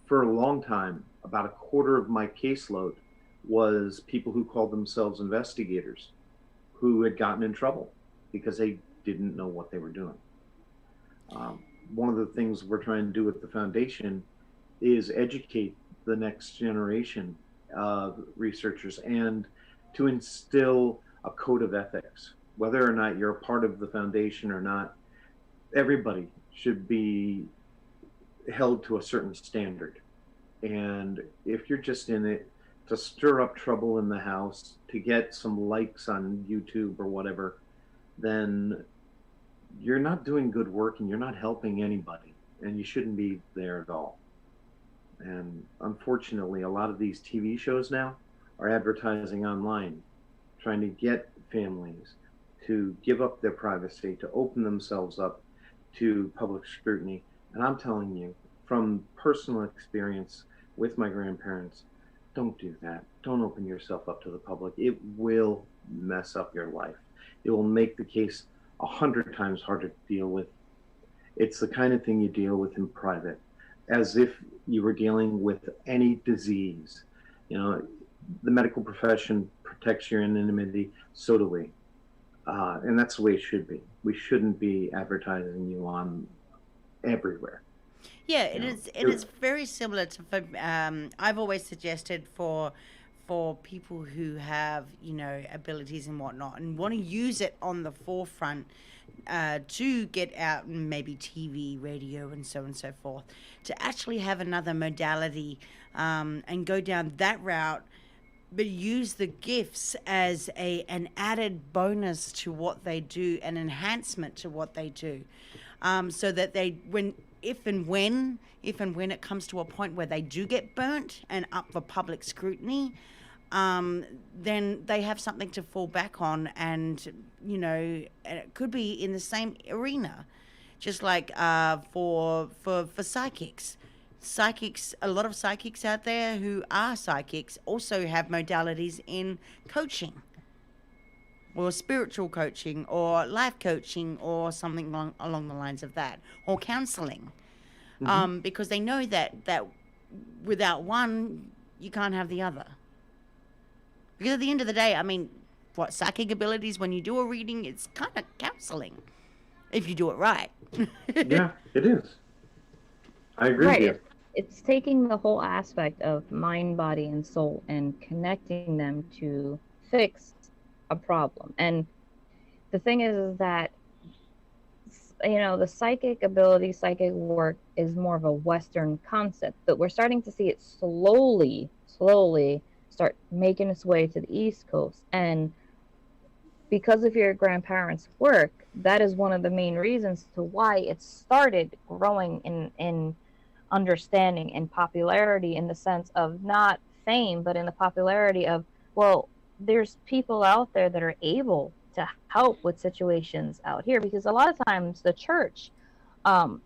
For a long time, about a quarter of my caseload was people who called themselves investigators who had gotten in trouble because they didn't know what they were doing. Um, One of the things we're trying to do with the foundation is educate the next generation of researchers and to instill a code of ethics. Whether or not you're a part of the foundation or not, everybody should be held to a certain standard. And if you're just in it to stir up trouble in the house, to get some likes on YouTube or whatever, then you're not doing good work and you're not helping anybody. And you shouldn't be there at all. And unfortunately, a lot of these TV shows now are advertising online, trying to get families to give up their privacy, to open themselves up to public scrutiny. And I'm telling you, from personal experience with my grandparents, don't do that. Don't open yourself up to the public. It will mess up your life. It will make the case 100 times harder to deal with. It's the kind of thing you deal with in private, as if you were dealing with any disease. You know, the medical profession protects your anonymity, so do we. And that's the way it should be. We shouldn't be advertising you on everywhere. Yeah, You it know, is. It is very similar to. I've always suggested for people who have abilities and whatnot and want to use it on the forefront to get out and maybe TV, radio, and so on and so forth. To actually have another modality and go down that route, but use the gifts as an added bonus to what they do, an enhancement to what they do, so that they when if and when it comes to a point where they do get burnt and up for public scrutiny, then they have something to fall back on, and and it could be in the same arena, just like for psychics. Psychics, a lot of psychics out there who are psychics also have modalities in coaching or spiritual coaching or life coaching or something along the lines of that, or counseling, mhm. because they know that without one you can't have the other. Because at the end of the day, I mean, what psychic abilities, when you do a reading, it's kind of counseling if you do it right. Yeah, it is. I agree with Right. you. It's taking the whole aspect of mind, body, and soul and connecting them to fix a problem. And the thing is that the psychic ability, psychic work is more of a Western concept, but we're starting to see it slowly start making its way to the East Coast. And because of your grandparents' work, that is one of the main reasons to why it started growing in understanding and popularity, in the sense of not fame, but in the popularity of, well, there's people out there that are able to help with situations out here, because a lot of times the church, Well,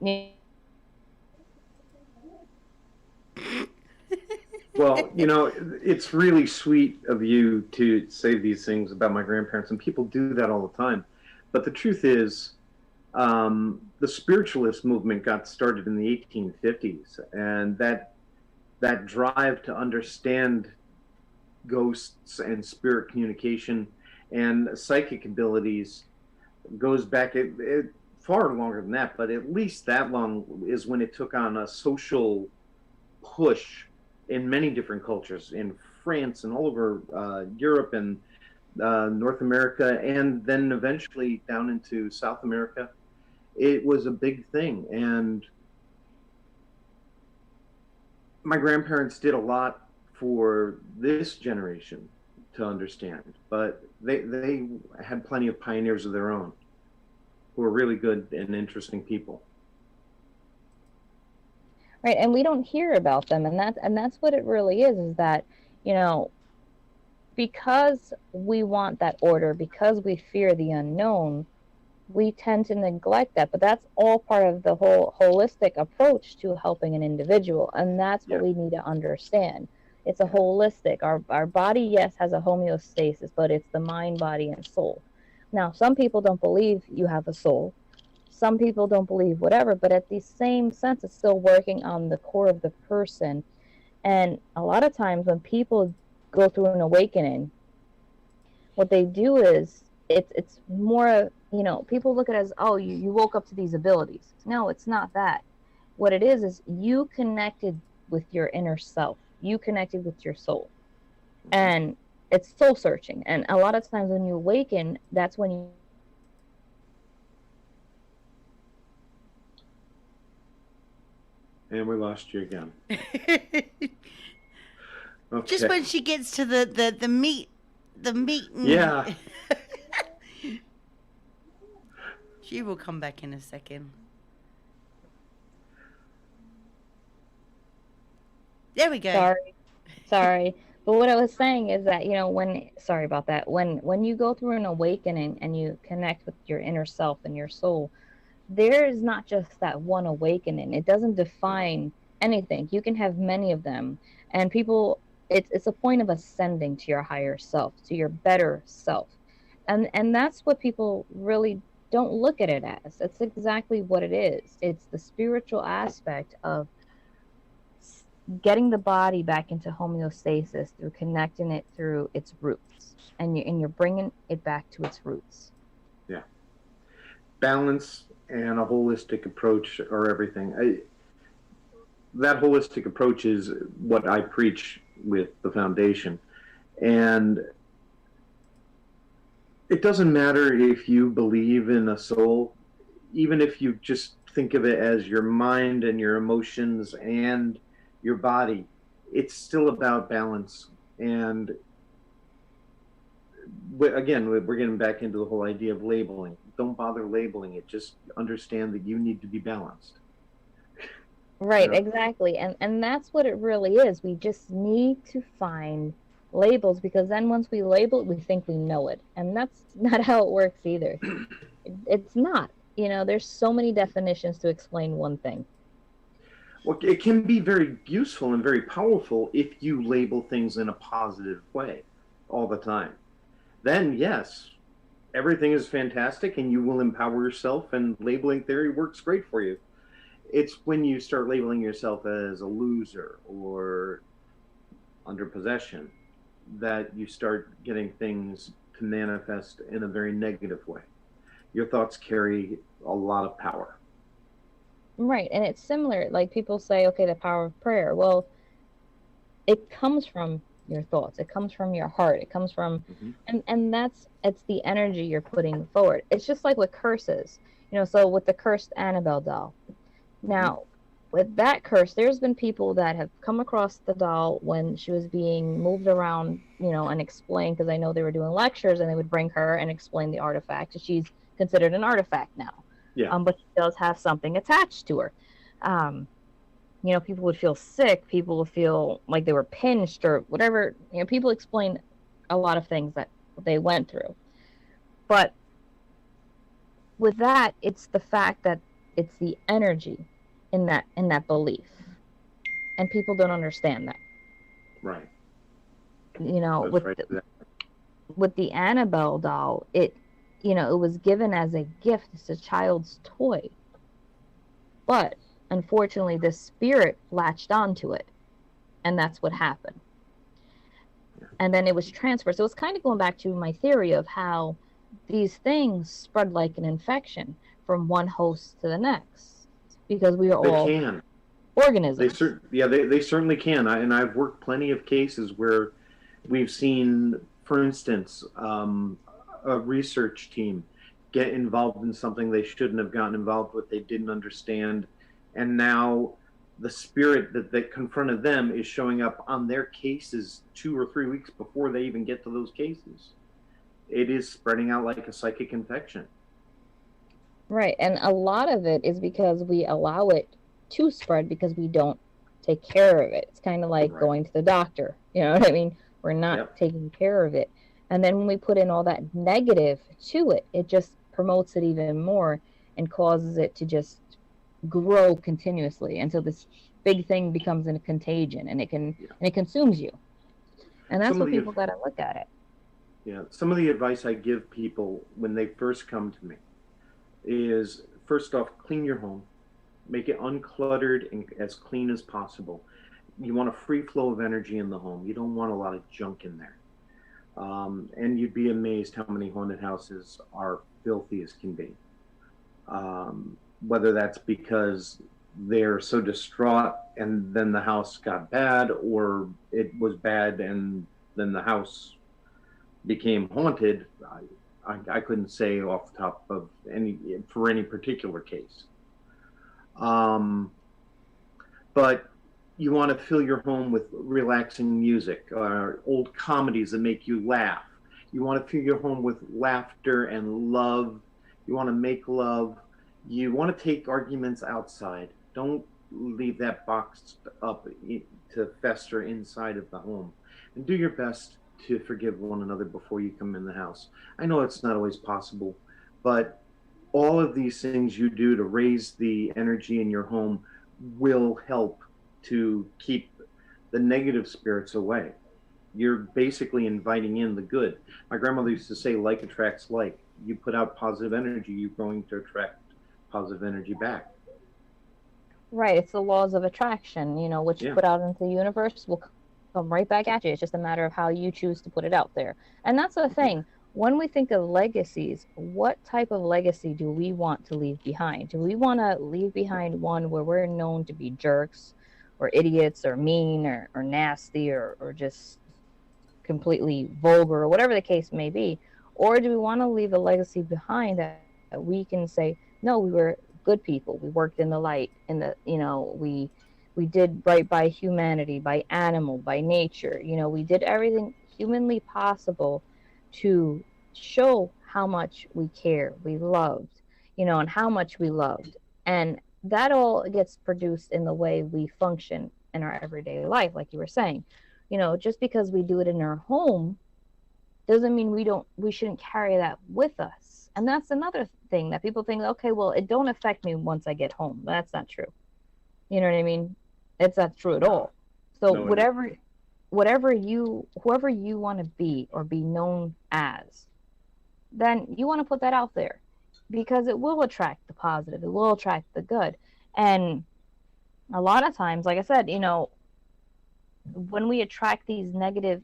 it's really sweet of you to say these things about my grandparents, and people do that all the time. But the truth is, the spiritualist movement got started in the 1850s, and that drive to understand ghosts and spirit communication and psychic abilities goes back far longer than that, but at least that long is when it took on a social push in many different cultures, in France and all over Europe and North America, and then eventually down into South America. It was a big thing, and my grandparents did a lot for this generation to understand, but they had plenty of pioneers of their own who are really good and interesting people. right, and we don't hear about them, and that's what it really is that, you know because we want that order, because we fear the unknown, we tend to neglect that. But that's all part of the whole holistic approach to helping an individual, and that's what Yeah, we need to understand. It's a yeah, holistic. Our body, yes, has a homeostasis, but it's the mind, body, and soul. Now, some people don't believe you have a soul. Some people don't believe whatever, but at the same sense, it's still working on the core of the person. And a lot of times when people go through an awakening, what they do is, it's more, people look at it as, oh, you woke up to these abilities. No, it's not that. What it is you connected with your inner self, you connected with your soul. mhm. And it's soul searching, and a lot of times when you awaken, that's when you And we lost you again. Just Okay. when she gets to the meat, the meat, and Yeah. she will come back in a second. There we go. sorry. But what I was saying is that, when sorry about that, when you go through an awakening and you connect with your inner self and your soul, there is not just that one awakening. It doesn't define anything. You can have many of them. And people, it's a point of ascending to your higher self, to your better self. And that's what people really don't look at it as. That's exactly what it is. It's the spiritual aspect of getting the body back into homeostasis through connecting it through its roots, and you're bringing it back to its roots. Yeah. Balance and a holistic approach are everything. That holistic approach is what I preach with the foundation. And it doesn't matter if you believe in a soul, even if you just think of it as your mind and your emotions and your body, it's still about balance. And again, we're getting back into the whole idea of labeling. Don't bother labeling it. Just understand that you need to be balanced. Right, Yeah. exactly. And that's what it really is. We just need to find labels, because then once we label it, we think we know it. And that's not how it works either. It's not. There's so many definitions to explain one thing. Well, it can be very useful and very powerful if you label things in a positive way all the time. Then, yes, everything is fantastic and you will empower yourself, and labeling theory works great for you. It's when you start labeling yourself as a loser or under possession that you start getting things to manifest in a very negative way. Your thoughts carry a lot of power. Right. And it's similar. Like people say, okay, the power of prayer. Well, it comes from your thoughts. It comes from your heart. It comes from, Mm-hmm. and it's the energy you're putting forward. It's just like with curses. So with the cursed Annabelle doll. Mm-hmm. Now, with that curse, there's been people that have come across the doll when she was being moved around, and explained, because I know they were doing lectures and they would bring her and explain the artifact. So she's considered an artifact now. Yeah. But she does have something attached to her. Um, people would feel sick. People would feel like they were pinched or whatever. People explain a lot of things that they went through. But with that, it's the fact that it's the energy in that belief, and people don't understand that. Right. You know, That's with right. the, with the Annabelle doll, it was given as a gift. It's a child's toy, but unfortunately, the spirit latched onto it, and that's what happened. And then it was transferred. So it's kind of going back to my theory of how these things spread like an infection from one host to the next, because we are They all can. organisms. They certainly can. And I've worked plenty of cases where we've seen, for instance, a research team get involved in something they shouldn't have gotten involved with. They didn't understand, and now the spirit that confronted them is showing up on their cases 2 or 3 weeks before they even get to those cases. It is spreading out like a psychic infection. Right. And a lot of it is because we allow it to spread because we don't take care of it. It's kind of like Right. going to the doctor. You know what I mean? We're not Yep. taking care of it. And then when we put in all that negative to it, it just promotes it even more and causes it to just grow continuously until this big thing becomes a contagion, and it consumes you. And that's Some of what the people got to look at it. some of the advice I give people when they first come to me is, first off, clean your home, make it uncluttered and as clean as possible. You want a free flow of energy in the home. You don't want a lot of junk in there. And you'd be amazed how many haunted houses are filthy as can be. Whether that's because they're so distraught and then the house got bad, or it was bad and then the house became haunted. I couldn't say off the top of any particular case. But you want to fill your home with relaxing music, old comedies that make you laugh. You want to fill your home with laughter and love. You want to make love. You want to take arguments outside. Don't leave that boxed up to fester inside of the home. And do your best to forgive one another before you come in the house. I know it's not always possible, but all of these things you do to raise the energy in your home will help to keep the negative spirits away. You're basically inviting in the good. My grandmother used to say, like attracts like. you put out positive energy, you're going to attract positive energy back. Right, it's the laws of attraction. What you Yeah. put out into the universe will come right back at you. It's just a matter of how you choose to put it out there. And that's the thing. Yeah. When we think of legacies, what type of legacy do we want to leave behind? Do we want to leave behind one where we're known to be jerks or idiots or mean or nasty or just completely vulgar or whatever the case may be? Or do we want to leave a legacy behind that we can say, no, we were good people. We worked in the light, we did right by humanity, by animal, by nature. We did everything humanly possible to show how much we care, we loved, and how much we loved. And that all gets produced in the way we function in our everyday life, like you were saying. Just because we do it in our home doesn't mean we shouldn't carry that with us. And that's another thing that people think, okay, well, it don't affect me once I get home. That's not true. You know what I mean? It's not true at No. all. So No, it is. whoever you want to be or be known as, then you want to put that out there because it will attract the positive. It will attract the good. And a lot of times, like I said, when we attract these negative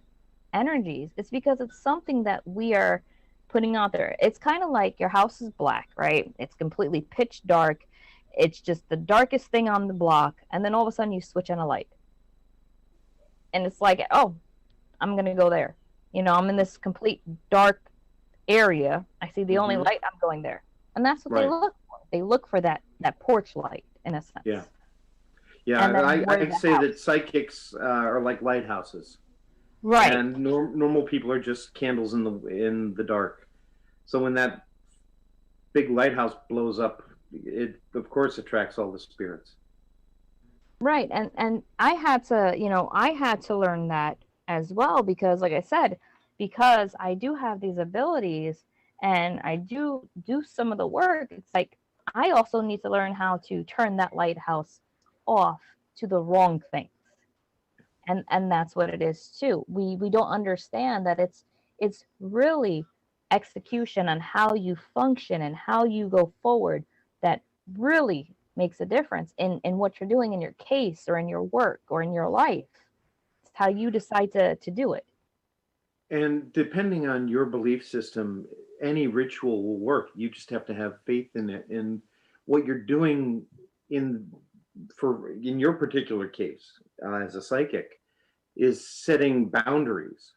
energies, it's because it's something that we are putting out there. It's kind of like your house is black, right? It's completely pitch dark. It's just the darkest thing on the block. And then all of a sudden you switch on a light. And it's like, oh, I'm going to go there. I'm in this complete dark area. I see the only Hmm. light, I'm going there. And that's what they Right. look for. They look for that porch light, in a sense. Yeah. Yeah. And then I where's the say that house? psychics are like lighthouses, Right. and normal people are just candles in the dark. So when that big lighthouse blows up, it of course attracts all the spirits. Right. And I had to learn that as well because like I said, because I do have these abilities and I do some of the work, it's like I also need to learn how to turn that lighthouse off to the wrong things. And that's what it is too. We don't understand that it's really execution on how you function and how you go forward that really makes a difference in what you're doing in your case or in your work or in your life. It's how you decide to do it. And depending on your belief system, any ritual will work. You just have to have faith in it. And what you're doing in in your particular case as a psychic is setting boundaries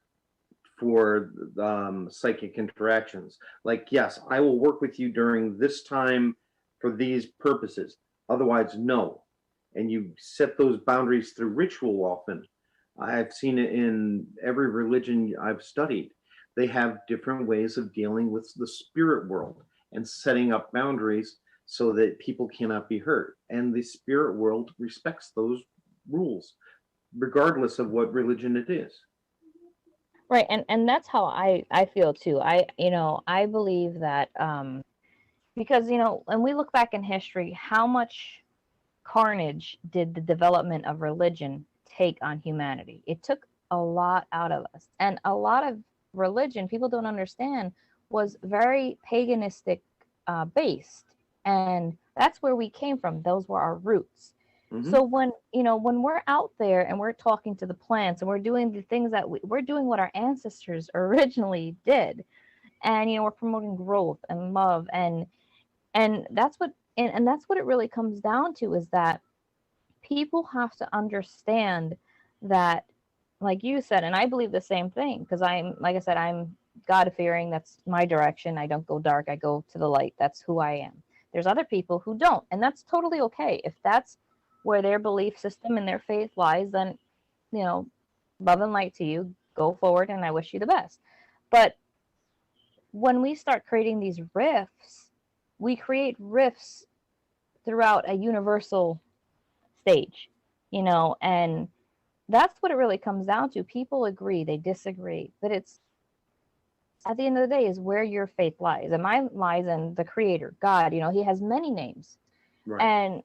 for psychic interactions. Like, yes, I will work with you during this time for these purposes. Otherwise, no. And you set those boundaries through ritual often. I've seen it in every religion I've studied. They have different ways of dealing with the spirit world and setting up boundaries so that people cannot be hurt. And the spirit world respects those rules, regardless of what religion it is. Right. And that's how I feel too. I believe that because when we look back in history, how much carnage did the development of religion take on humanity? It took a lot out of us. And a lot of religion, people don't understand, was very paganistic based. And that's where we came from. Those were our roots. Hmm. So when we're out there and we're talking to the plants and we're doing the things that we're doing what our ancestors originally did, and we're promoting growth and love and that's what it really comes down to is that people have to understand that, like you said, and I believe the same thing because like I said, I'm God fearing. That's my direction. I don't go dark. I go to the light. That's who I am. There's other people who don't, and that's totally okay. If that's where their belief system and their faith lies, then you know, love and light to you. Go forward, and I wish you the best. But when we start creating these rifts, we create rifts throughout a universal stage, and that's what it really comes down to. People agree, they disagree, but it's at the end of the day is where your faith lies. And mine lies in the creator, God. He has many names. Right. And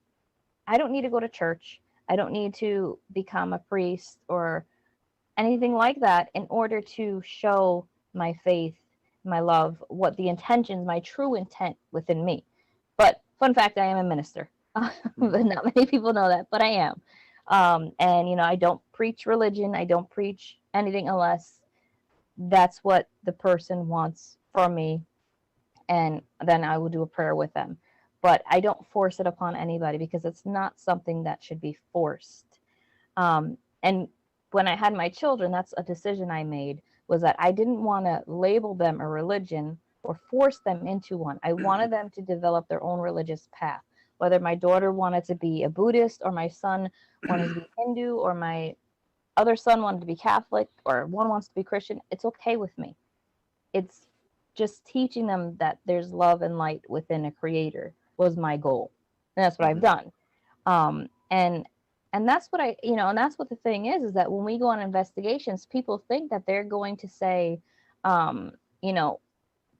I don't need to go to church. I don't need to become a priest or anything like that in order to show my faith my love, what the intentions, my true intent within me. But fun fact, I am a minister. Mhm. Not many people know that, but I am. And I don't preach religion. I don't preach anything unless that's what the person wants from me, and then I will do a prayer with them. But I don't force it upon anybody because it's not something that should be forced. And when I had my children, that's a decision I made, was that I didn't want to label them a religion or force them into one. I wanted them to develop their own religious path. Whether my daughter wanted to be a Buddhist, or my son wanted to be Hindu, or my other son wanted to be Catholic, or one wants to be Christian, it's okay with me. It's just teaching them that there's love and light within a creator was my goal. And that's what I've Mhm. done. And that's what and that's what the thing is that when we go on investigations, people think that they're going to say, um, you know,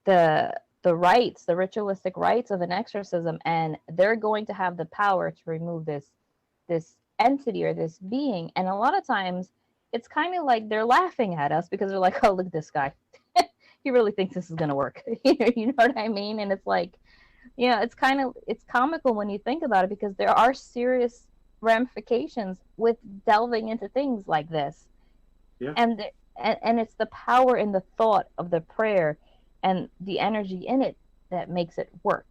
the rites, the ritualistic rites of an exorcism, and they're going to have the power to remove this entity or this being. And a lot of times it's kind of like they're laughing at us because they're like, oh, look at this guy. He really thinks this is going to work. You know what I mean? And it's like, it's comical when you think about it, because there are serious ramifications with delving into things like this. Yeah, And it's the power in the thought of the prayer and the energy in it that makes it work.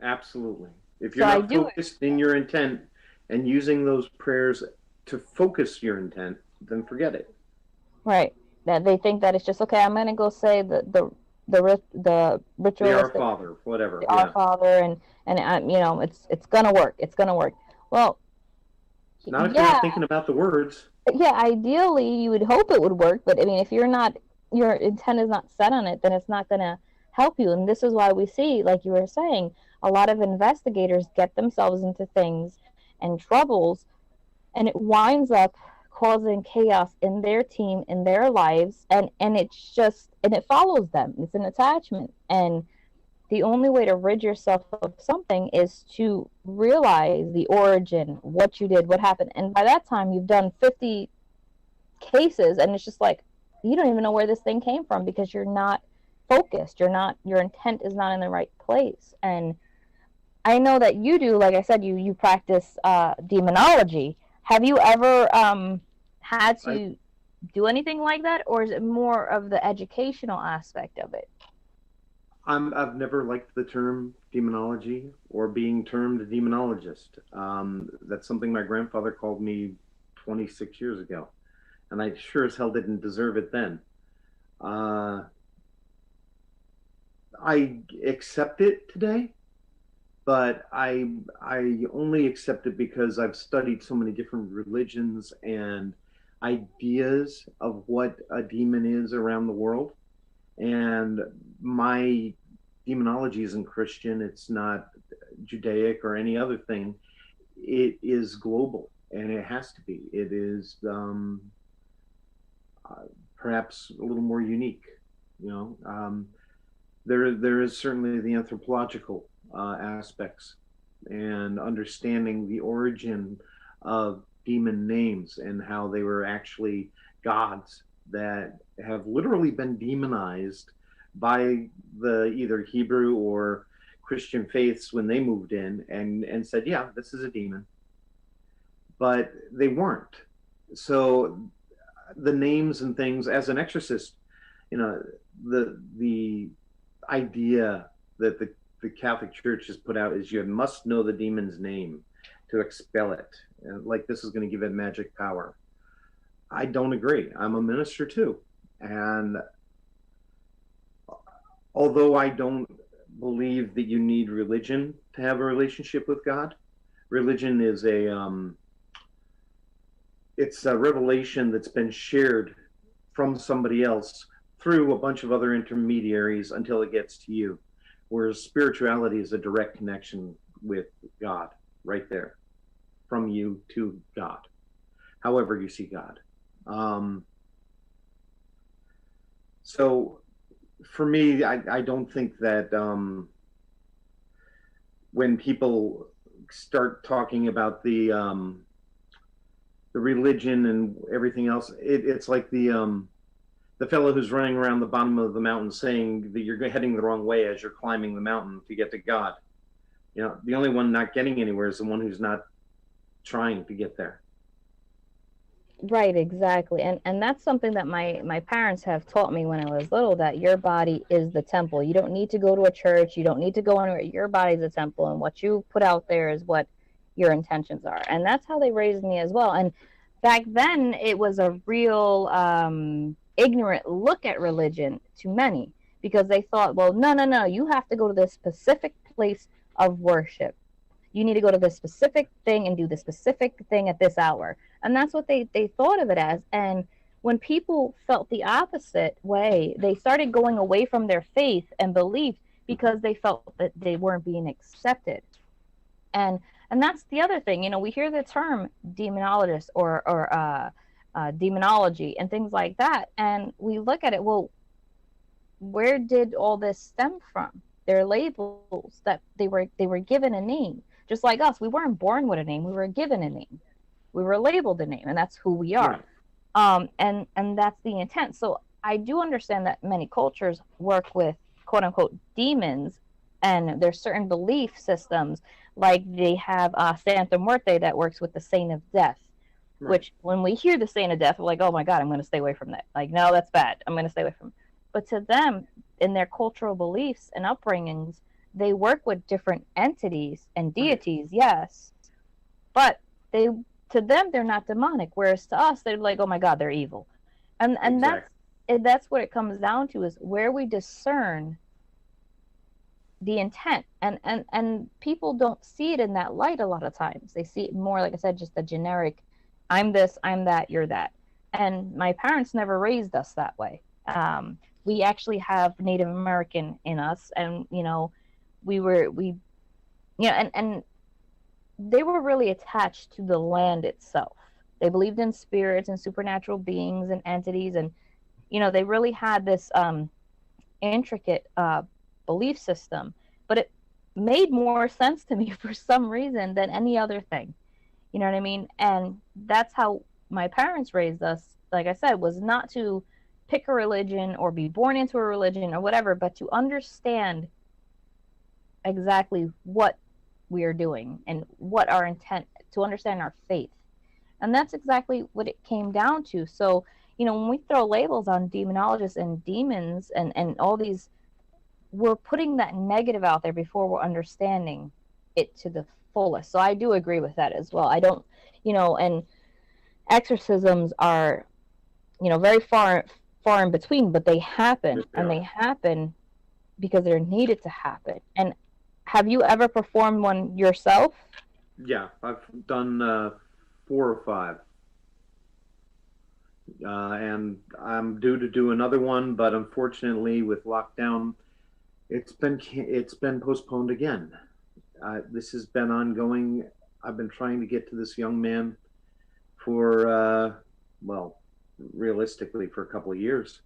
absolutely. If you're So I not do it. focused in your intent and using those prayers to focus your intent, then forget it. Right. That they think that it's just okay. I'm gonna go say the The Our ritualistic, Father, whatever. the Our Yeah. Father, and it's gonna work. It's gonna work. Well, Not if you're yeah, not thinking about the words. yeah. Ideally, you would hope it would work, but I mean, if your intent is not set on it, then it's not gonna help you. And this is why we see, like you were saying, a lot of investigators get themselves into things and troubles, and it winds up causing chaos in their team, in their lives, and it follows them. It's an attachment, and the only way to rid yourself of something is to realize the origin, what you did, what happened. And by that time you've done 50 cases, and it's just like you don't even know where this thing came from because you're not focused. Your intent is not in the right place. And I know that you do. Like I said, you practice demonology. Have you ever had I, to do anything like that, or is it more of the educational aspect of it? I've never liked the term demonology or being termed a demonologist. That's something my grandfather called me 26 years ago, and I sure as hell didn't deserve it then. Uh, I accept it today, but I only accept it because I've studied so many different religions and ideas of what a demon is around the world. And my demonology isn't Christian, it's not Judaic or any other thing. It is global, and it has to be. It is uh, perhaps a little more unique. You know, there is certainly the anthropological aspects and understanding the origin of demon names and how they were actually gods that have literally been demonized by the either Hebrew or Christian faiths when they moved in and said, yeah, this is a demon, but they weren't. So the names and things as an exorcist, you know, the idea that the Catholic Church has put out is you must know the demon's name to expel it. And like this is going to give it magic power. I don't agree. I'm a minister too. And although I don't believe that you need religion to have a relationship with God, religion is it's a revelation that's been shared from somebody else through a bunch of other intermediaries until it gets to you. Whereas spirituality is a direct connection with God right there, from you to God, however you see God. Um, so for me, I don't think that when people start talking about the religion and everything else, it's like the fellow who's running around the bottom of the mountain saying that you're heading the wrong way as you're climbing the mountain to get to God. The only one not getting anywhere is the one who's not trying to get there. Right, exactly. And that's something that my parents have taught me when I was little, that your body is the temple. You don't need to go to a church, you don't need to go anywhere. Your body's a temple, and what you put out there is what your intentions are. And that's how they raised me as well. And back then it was a real ignorant look at religion to many, because they thought, well, no, no, no, you have to go to this specific place of worship. You need to go to this specific thing and do this specific thing at this hour. And that's what they thought of it as. And when people felt the opposite way, they started going away from their faith and belief because they felt that they weren't being accepted. And and that's the other thing. We hear the term demonologist or demonology and things like that, and we look at it. Well, where did all this stem from? Their labels that they were given a name, just like us. We weren't born with a name; we were given a name. We were labeled a name, and that's who we are. Right. And that's the intent. So I do understand that many cultures work with quote unquote demons, and there's certain belief systems, like they have Santa Muerte that works with the Saint of Death. Right. Which, when we hear the Saint of Death, we're like, oh my God, I'm going to stay away from that. Like, no, that's bad. I'm going to stay away from it. But to them, in their cultural beliefs and upbringings, they work with different entities and deities, yes, but they to them they're not demonic. Whereas to us, they're like, oh my God, they're evil, and Exactly. that's what it comes down to, is where we discern the intent. And people don't see it in that light a lot of times. They see it more, like I said, just the generic, I'm this, I'm that, you're that. And my parents never raised us that way. We actually have Native American in us, and we and they were really attached to the land itself. They believed in spirits and supernatural beings and entities, and they really had this intricate belief system, but it made more sense to me for some reason than any other thing. You know what I mean? And that's how my parents raised us. Like I said, was not to pick a religion or be born into a religion or whatever, but to understand exactly what we are doing and what our intent, to understand our faith. And that's exactly what it came down to. So, when we throw labels on demonologists and demons and all these, we're putting that negative out there before we're understanding it to the fullest. So I do agree with that as well. I don't, and exorcisms are, very far in between, but they happen, Yes, they and are. they happen because they're needed to happen. And have you ever performed one yourself? Yeah, I've done 4 or 5, and I'm due to do another one, but unfortunately, with lockdown, it's been postponed again. This has been ongoing. I've been trying to get to this young man for well, realistically, for a couple of years.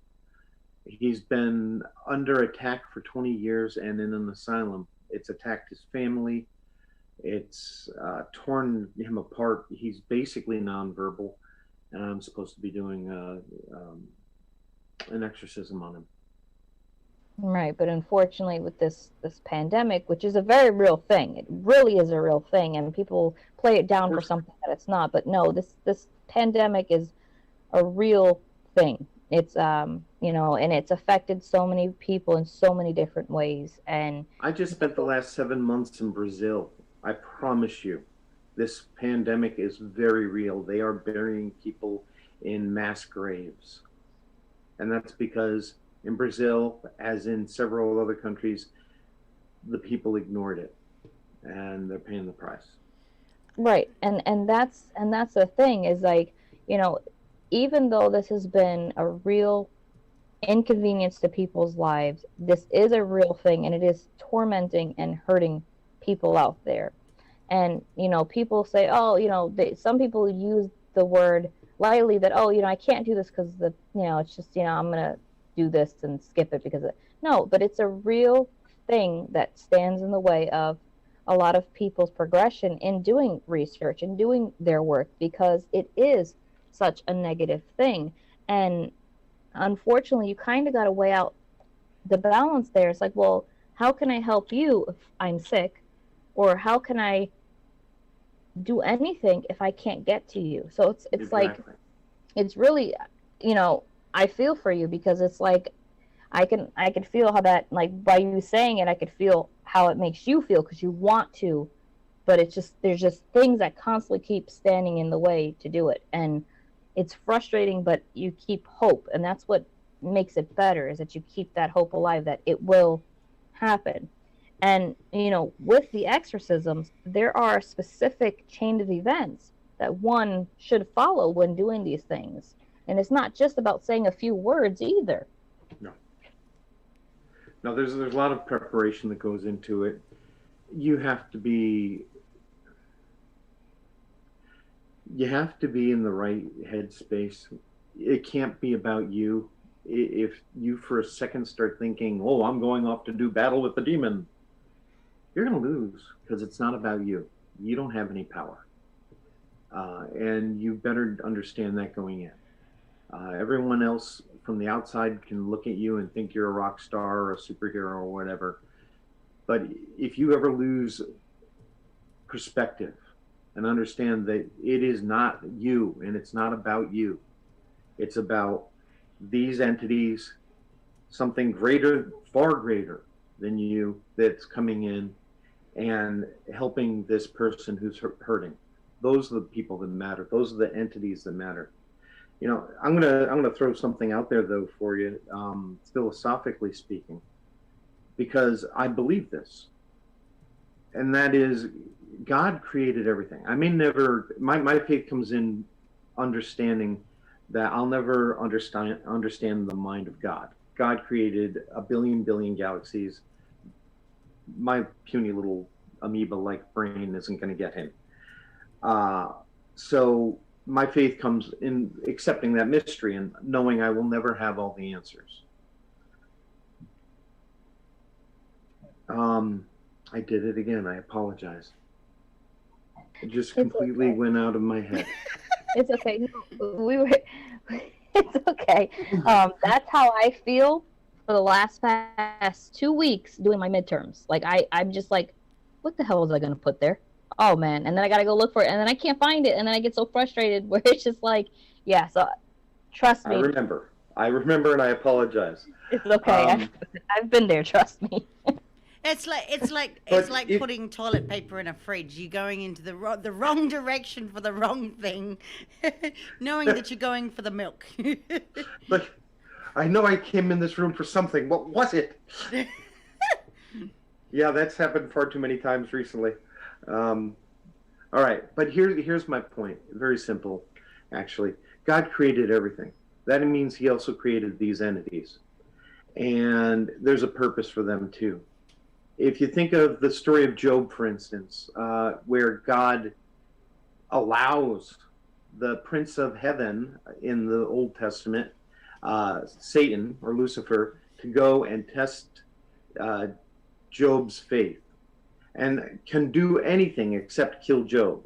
He's been under attack for 20 years and in an asylum. It's attacked his family. It's torn him apart. He's basically nonverbal, and I'm supposed to be doing an exorcism on him. Right, but unfortunately, with this pandemic, which is a very real thing, it really is a real thing, and people play it Of down for course, something that it's not. But no, this pandemic is a real thing. It's and it's affected so many people in so many different ways. And I just spent the last 7 months in Brazil. I promise you, this pandemic is very real. They are burying people in mass graves. And that's because in Brazil, as in several other countries, the people ignored it, and they're paying the price. right, and that's the thing, is like, you know, even though this has been a real inconvenience to people's lives, this is a real thing, and it is tormenting and hurting people out there. And people say, oh, some people use the word lightly, that, oh, I can't do this because it's just, I'm gonna do this and skip it because no, but it's a real thing that stands in the way of a lot of people's progression in doing research and doing their work, because it is such a negative thing. And unfortunately, you kind of got to weigh out the balance there. It's like, well, how can I help you if I'm sick? Or how can I do anything if I can't get to you? So it's like, Exactly. it's really, you know, I feel for you, because it's like I can feel how that, like, by you saying it, I could feel how it makes you feel, because you want to, but it's just, there's just things that constantly keep standing in the way to do it, and it's frustrating, but you keep hope, and that's what makes it better, is that you keep that hope alive that it will happen. And with the exorcisms, there are specific chain of events that one should follow when doing these things, and it's not just about saying a few words either. No, no. There's a lot of preparation that goes into it. You have to be you have to be in the right headspace. It can't be about you. If you for a second start thinking, "Oh, I'm going off to do battle with the demon," you're going to lose, because it's not about you. You don't have any power, and you better understand that going in. Everyone else from the outside can look at you and think you're a rock star or a superhero or whatever. But if you ever lose perspective and understand that it is not you and it's not about you, it's about these entities, something greater, far greater than you, that's coming in and helping this person who's hurting. Those are the people that matter. Those are the entities that matter. I'm gonna throw something out there though for you, philosophically speaking, because I believe this, and that is, God created everything. I may never, my faith comes in understanding that I'll never understand the mind of God. God created a billion galaxies. My puny little amoeba-like brain isn't going to get him. So my faith comes in accepting that mystery and knowing I will never have all the answers. I did it again. I apologize. It just It's completely okay. went out of my head. It's okay. No, we were. It's okay. That's how I feel for the last past 2 weeks doing my midterms. Like I'm just like, what the hell was I gonna put there? Oh man, and then I gotta go look for it, and then I can't find it, and then I get so frustrated where it's just like, yeah. So trust I me, remember. I remember, and I apologize. it's okay. Um, I've been there. Trust me. It's but like if putting toilet paper in a fridge. You're going into the wrong direction for the wrong thing, knowing that you're going for the milk. like, I know I came in this room for something. What was it? Yeah, that's happened far too many times recently. Um, all right, but here's my point. Very simple, actually. God created everything. That means He also created these entities, and there's a purpose for them too. If you think of the story of Job, for instance, where God allows the Prince of Heaven in the Old Testament, Satan or Lucifer, to go and test uh, Job's faith, and can do anything except kill Job.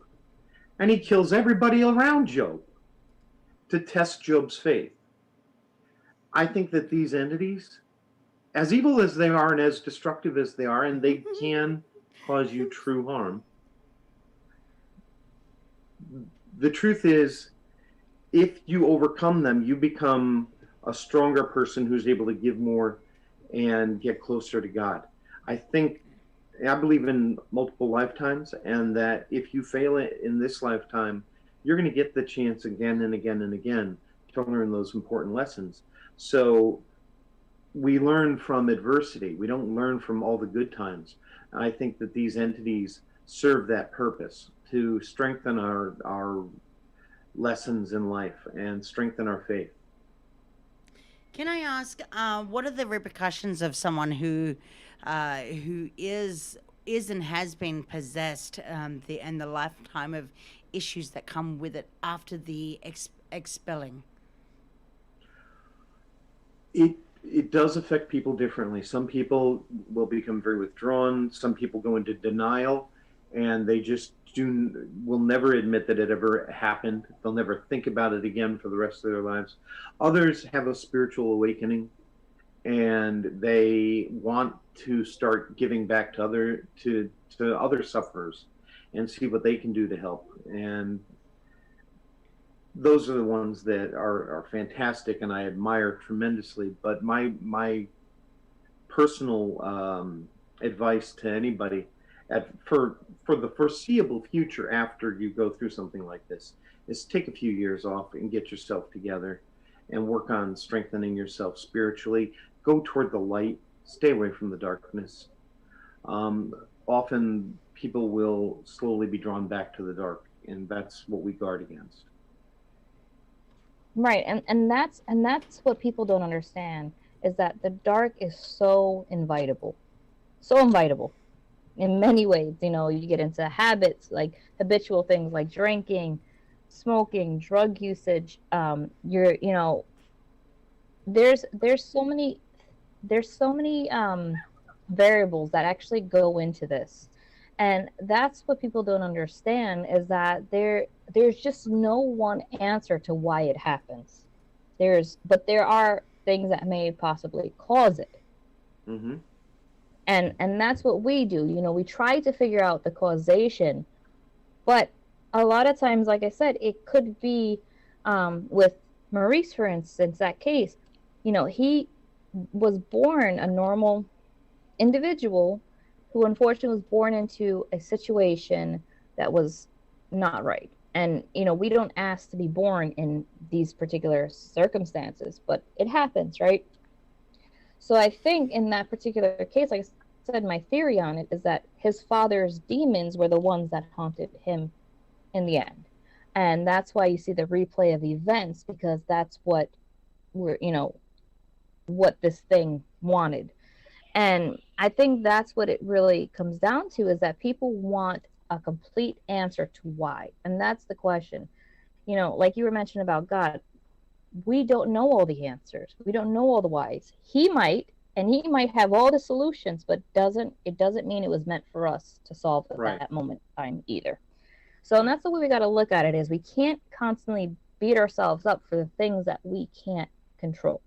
And he kills everybody around Job to test Job's faith. I think that these entities, as evil as they are and as destructive as they are, and they can cause you true harm, the truth is, if you overcome them, you become a stronger person who's able to give more and get closer to God. I believe in multiple lifetimes, and that if you fail it in this lifetime, you're going to get the chance again and again and again to learn those important lessons. So we learn from adversity. We don't learn from all the good times. And I think that these entities serve that purpose to strengthen our lessons in life and strengthen our faith. Can I ask, what are the repercussions of someone who is and has been possessed, and the lifetime of issues that come with it after the expelling? It does affect people differently. Some people will become very withdrawn. Some people go into denial, and they just will never admit that it ever happened. They'll never think about it again for the rest of their lives. Others have a spiritual awakening and they want to start giving back to other sufferers and see what they can do to help. And those are the ones that are fantastic and I admire tremendously. But my personal advice to anybody for the foreseeable future after you go through something like this is take a few years off and get yourself together and work on strengthening yourself spiritually. Go toward the light. Stay away from the darkness. Often people will slowly be drawn back to the dark, and that's what we guard against. Right, and that's what people don't understand is that the dark is so invitable, so invitable in many ways. You get into habits like habitual things like drinking, smoking, drug usage. You're you know there's so many variables that actually go into this, and that's what people don't understand is that there's just no one answer to why it happens. But there are things that may possibly cause it. Mm-hmm. And that's what we do. We try to figure out the causation, but a lot of times, like I said, it could be with Maurice, for instance, that case. He was born a normal individual who unfortunately was born into a situation that was not right. And we don't ask to be born in these particular circumstances, but it happens, right? So I think in that particular case, like I said, my theory on it is that his father's demons were the ones that haunted him in the end. And that's why you see the replay of events, because that's what this thing wanted. And I think that's what it really comes down to, is that people want a complete answer to why. And that's the question. Like you were mentioning about God, we don't know all the answers. We don't know all the whys. He might, and he might have all the solutions, but it doesn't mean it was meant for us to solve at Right. that moment in time either. So, and that's the way we got to look at it, is we can't constantly beat ourselves up for the things that we can't control.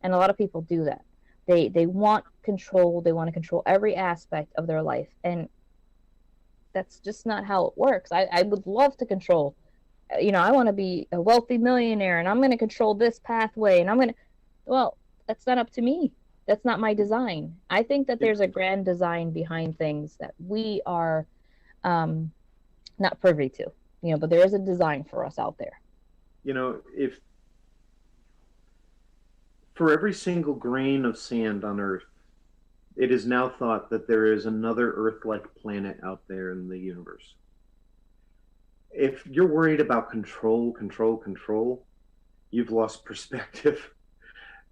And a lot of people do that. They want control. They want to control every aspect of their life. And that's just not how it works. I would love to control. I want to be a wealthy millionaire and I'm going to control this pathway and well, that's not up to me. That's not my design. I think that there's a grand design behind things that we are not privy to, but there is a design for us out there. If for every single grain of sand on Earth, it is now thought that there is another Earth-like planet out there in the universe. If you're worried about control, you've lost perspective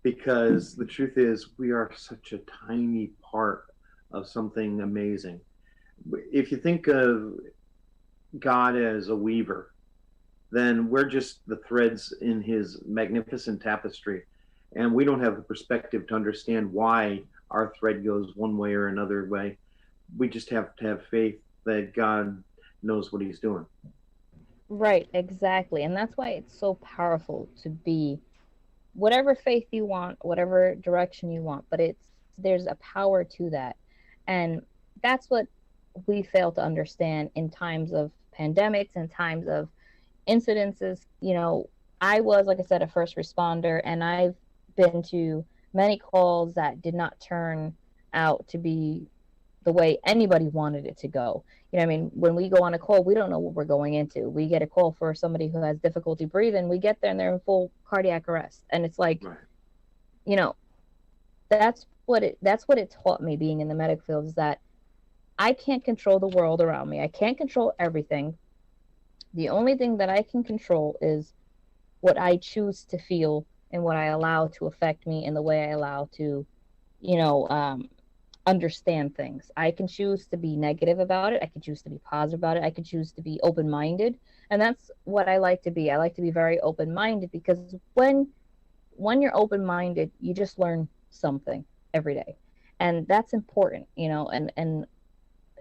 because the truth is we are such a tiny part of something amazing. If you think of God as a weaver, then we're just the threads in his magnificent tapestry. And we don't have the perspective to understand why our thread goes one way or another way. We just have to have faith that God knows what he's doing. Right, exactly. And that's why it's so powerful to be whatever faith you want, whatever direction you want, but there's a power to that. And that's what we fail to understand in times of pandemics and times of incidences. I was, like I said, a first responder, and I've been to many calls that did not turn out to be the way anybody wanted it to go. When we go on a call, we don't know what we're going into. We get a call for somebody who has difficulty breathing. We get there and they're in full cardiac arrest. And it's like, right. That's what it taught me being in the medical field, is that I can't control the world around me. I can't control everything. The only thing that I can control is what I choose to feel and what I allow to affect me and the way I allow to, understand things. I can choose to be negative about it. I can choose to be positive about it. I can choose to be open-minded. And that's what I like to be. I like to be very open-minded, because when you're open-minded, you just learn something every day. And that's important, and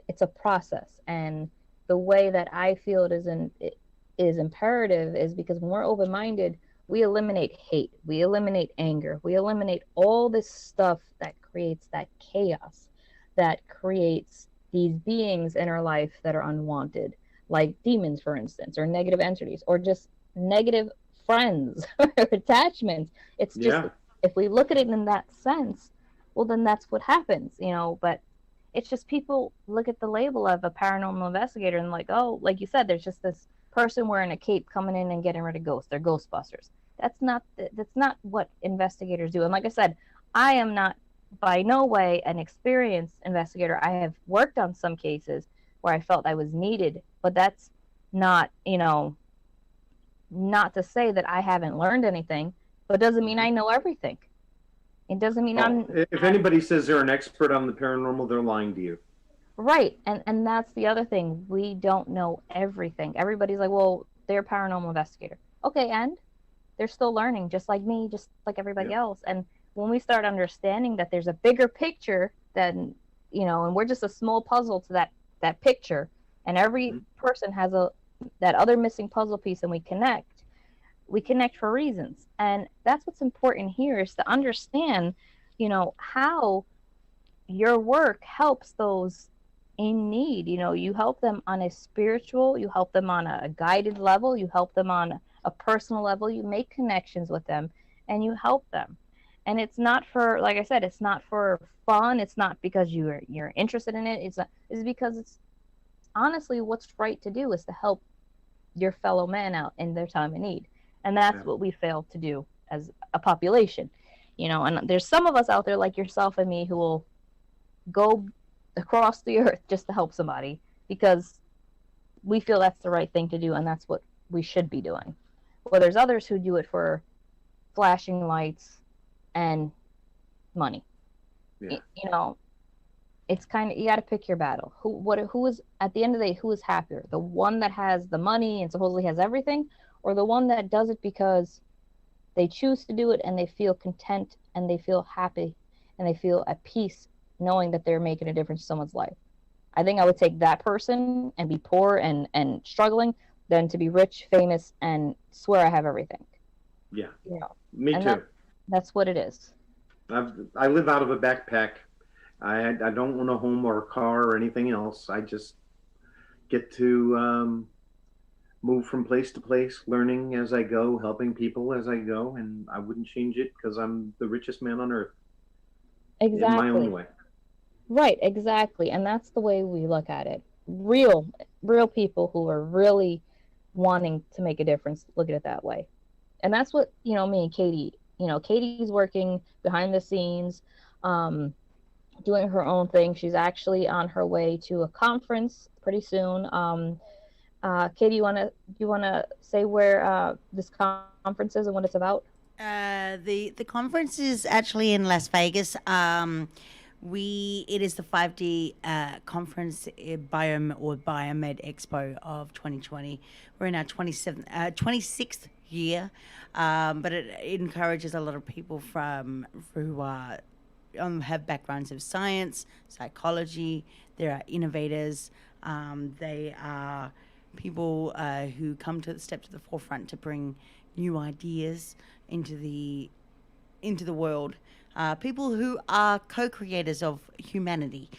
it's a process. And the way that I feel it is imperative is because when we're open minded, we eliminate hate, we eliminate anger, we eliminate all this stuff that creates that chaos, that creates these beings in our life that are unwanted, like demons, for instance, or negative entities, or just negative friends or attachments. It's just, Yeah. if we look at it in that sense, well, then that's what happens, you know. But it's just people look at the label of a paranormal investigator and like, oh, like you said, there's just this person wearing a cape coming in and getting rid of ghosts. They're ghostbusters. That's not what investigators do. And like I said, I am not by no way an experienced investigator. I have worked on some cases where I felt I was needed, but that's not, you know, not to say that I haven't learned anything, but doesn't mean Mhm. I know everything. It doesn't mean Oh, if I'm anybody says they're an expert on the paranormal, they're lying to you. right. And that's the other thing. We don't know everything. Everybody's like, well, they're a paranormal investigator. Okay, and they're still learning, just like me, just like everybody Yep. else. And when we start understanding that there's a bigger picture than, you know, and we're just a small puzzle to that picture, and every Mhm. person has a that other missing puzzle piece, and we connect for reasons. And that's what's important here is to understand, you know, how your work helps those in need. You know, you help them on a spiritual, you help them on a guided level, you help them on a personal level, you make connections with them, and you help them. And it's not for, like I said, it's not for fun. It's not because you're interested in it. It's because it's honestly what's right to do is to help your fellow man out in their time of need. And that's Yeah. what we fail to do as a population. You know, and there's some of us out there like yourself and me who will go across the earth just to help somebody because we feel that's the right thing to do and that's what we should be doing. Well, there's others who do it for flashing lights and money. Yeah. You know, it's kind of, you got to pick your battle. Who is at the end of the day, who is happier? The one that has the money and supposedly has everything, or the one that does it because they choose to do it and they feel content and they feel happy and they feel at peace knowing that they're making a difference in someone's life. I think I would take that person and be poor and struggling than to be rich, famous, and swear I have everything. Yeah. You know, Me and too. that's what it is. I live out of a backpack. I don't own a home or a car or anything else. I just get to move from place to place, learning as I go, helping people as I go, and I wouldn't change it because I'm the richest man on earth in my own Exactly. way. Right, exactly. And that's the way we look at it. Real people who are really wanting to make a difference look at it that way. And that's what, you know, me and Katie, you know, Katie's working behind the scenes, um, doing her own thing. She's actually on her way to a conference pretty soon. Katie, you wanna say where this conference is and what it's about? The conference is actually in Las Vegas. It is the 5D conference Biomed Expo of 2020. We're in our 26th year, but it encourages a lot of people who are have backgrounds of science, psychology. There are innovators. They are people who come to step to the forefront to bring new ideas into the world. People who are co-creators of humanity.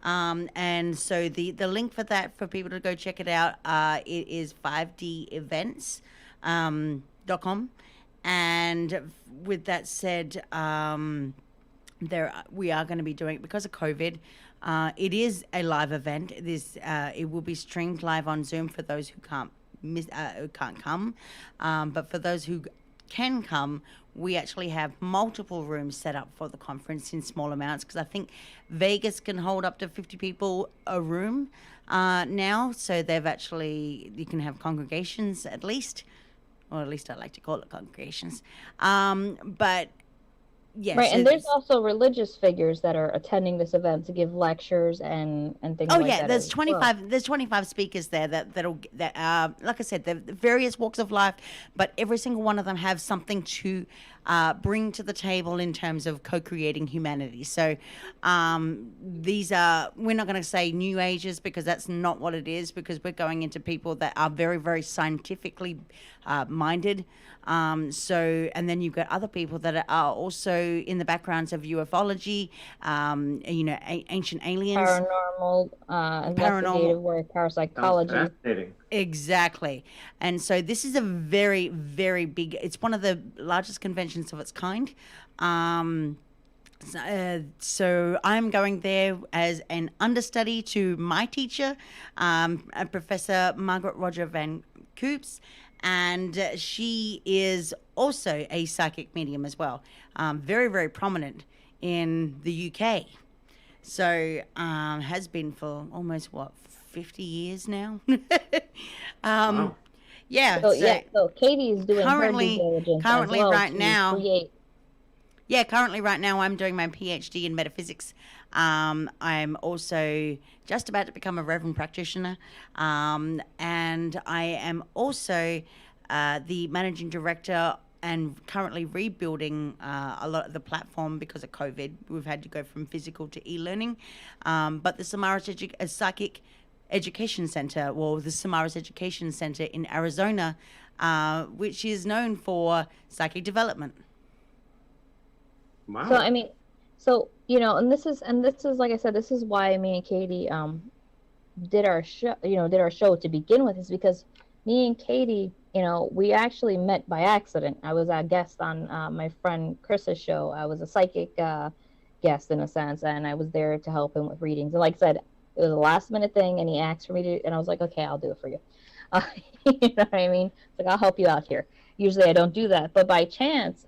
And so the link for that for people to go check it out, it is 5devents .com. And with that said, we are going to be doing it because of COVID. It is a live event. It will be streamed live on Zoom for those who can't come, but for those who can come, we actually have multiple rooms set up for the conference in small amounts because I think Vegas can hold up to 50 people a room now. So you can have congregations at least, or at least I like to call it congregations. But Right, yes, and there's also religious figures that are attending this event to give lectures and things oh like yeah, that as well. there's 25 speakers there that like I said, the various walks of life, but every single one of them have something to bring to the table in terms of co-creating humanity. So these are, we're not going to say new ages because that's not what it is, because we're going into people that are very, very scientifically minded. And then you've got other people that are also in the backgrounds of ufology, ancient aliens, Paranormal, paranormal. investigative work, Sounds parapsychology. fascinating. Exactly. And so this is a very, very big, it's one of the largest conventions of its kind. So I'm going there as an understudy to my teacher, Professor Margaret Roger Van Coops, and she is also a psychic medium as well, very, very prominent in the UK. So has been for almost 50 years now. um, Wow. yeah. So So yeah, so Katie is doing her due currently, diligence as currently well right to now, create. yeah, currently right now I'm doing my PhD in metaphysics. I'm also just about to become a reverend practitioner, and I am also the managing director and currently rebuilding a lot of the platform because of COVID. We've had to go from physical to e-learning, but the Psychic Education Center, well, the Samaras Education Center in Arizona, which is known for psychic development. So Wow. I mean, so and this is like I said, this is why me and Katie did our show to begin with, is because me and Katie, we actually met by accident. I was a guest on my friend Chris's show. I was a psychic guest in a sense, and I was there to help him with readings. And like I said, it was a last minute thing, and he asked for me to, and I was like, okay, I'll do it for you. Uh, you know what I mean? It's like, I'll help you out here. Usually I don't do that, but by chance,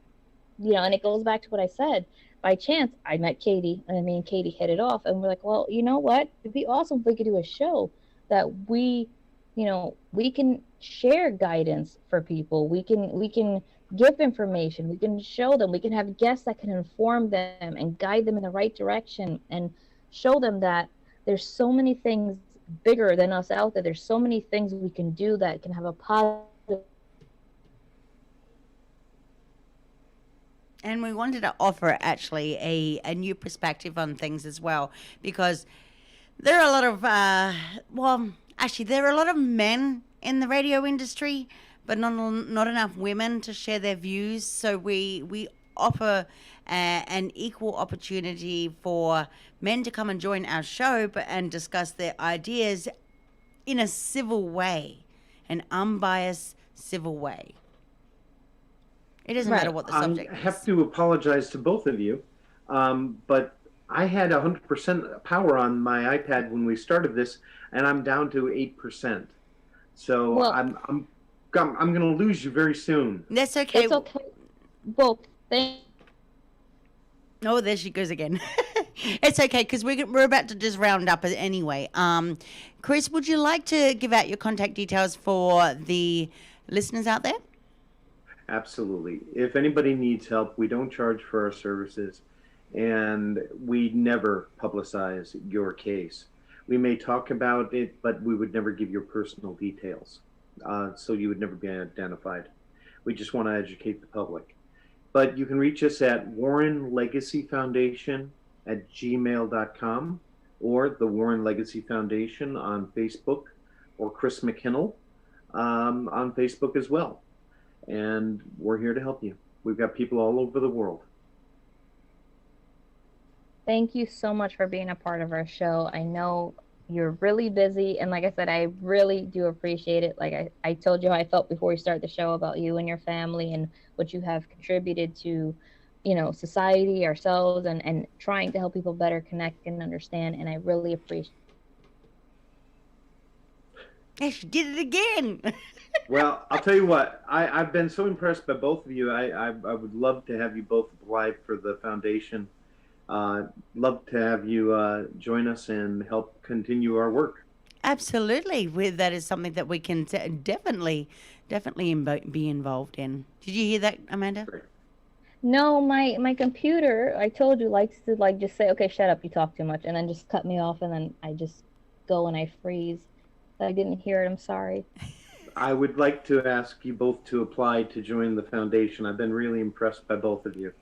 and it goes back to what I said. By chance, I met Katie, and me and Katie hit it off, and we're like, well, you know what? It'd be awesome if we could do a show that we can share guidance for people. We can give information. We can show them. We can have guests that can inform them and guide them in the right direction, and show them that there's so many things bigger than us out there. There's so many things we can do that can have a positive And we wanted to offer actually a new perspective on things as well, because there are a lot of, actually, there are a lot of men in the radio industry, but not enough women to share their views. So we offer an equal opportunity for men to come and join our show, and discuss their ideas in a civil way, an unbiased civil way. It doesn't matter right. what the I subject have is. to apologize to both of you, but I had 100% power on my iPad when we started this, and I'm down to 8%. So Well, I'm going to lose you very soon. That's okay. it's okay. Well, thank Oh, there she goes again. It's okay because we're about to just round up anyway. Chris, would you like to give out your contact details for the listeners out there? Absolutely. If anybody needs help, we don't charge for our services, and we never publicize your case. We may talk about it, but we would never give your personal details, so you would never be identified. We just want to educate the public. But you can reach us at Warren Legacy Foundation at gmail.com, or the Warren Legacy Foundation on Facebook, or Chris Mckinnell on Facebook as well. And we're here to help you. We've got people all over the world. thank you so much for being a part of our show. I know you're really busy, and like I said, I really do appreciate it. Like I told you how I felt before we started the show about you and your family and what you have contributed to, society, ourselves, and trying to help people better connect and understand. And I really appreciate. Yeah, she did it again. Well, I'll tell you what, I've been so impressed by both of you. I would love to have you both apply for the foundation. Love to have you join us and help continue our work. Absolutely. That is something that we can definitely be involved in. Did you hear that, Amanda? Great. No, my computer, I told you, likes to like just say, okay, shut up, you talk too much, and then just cut me off, and then I just go and I freeze. I didn't hear it. I'm sorry. I would like to ask you both to apply to join the foundation. I've been really impressed by both of you.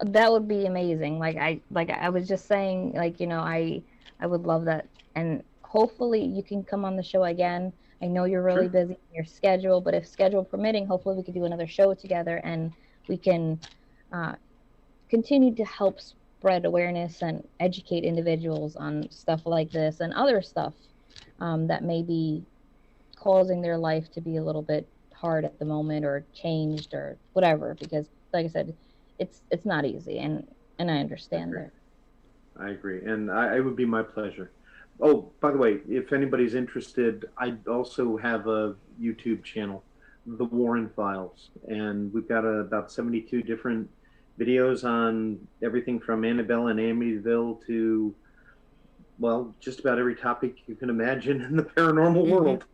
That would be amazing. Like I was just saying, like, I would love that. And hopefully you can come on the show again. I know you're really Sure. busy in your schedule, but if schedule permitting, hopefully we could do another show together, and we can uh, continue to help spread awareness and educate individuals on stuff like this and other stuff that may be causing their life to be a little bit hard at the moment, or changed, or whatever. Because, like I said, it's not easy, and I I understand agree. that. I agree. And it would be my pleasure. Oh, by the way, if anybody's interested, I also have a YouTube channel, The Warren Files. And we've got about 72 different videos on everything from Annabelle and Amityville to, well, just about every topic you can imagine in the paranormal Hmm. world.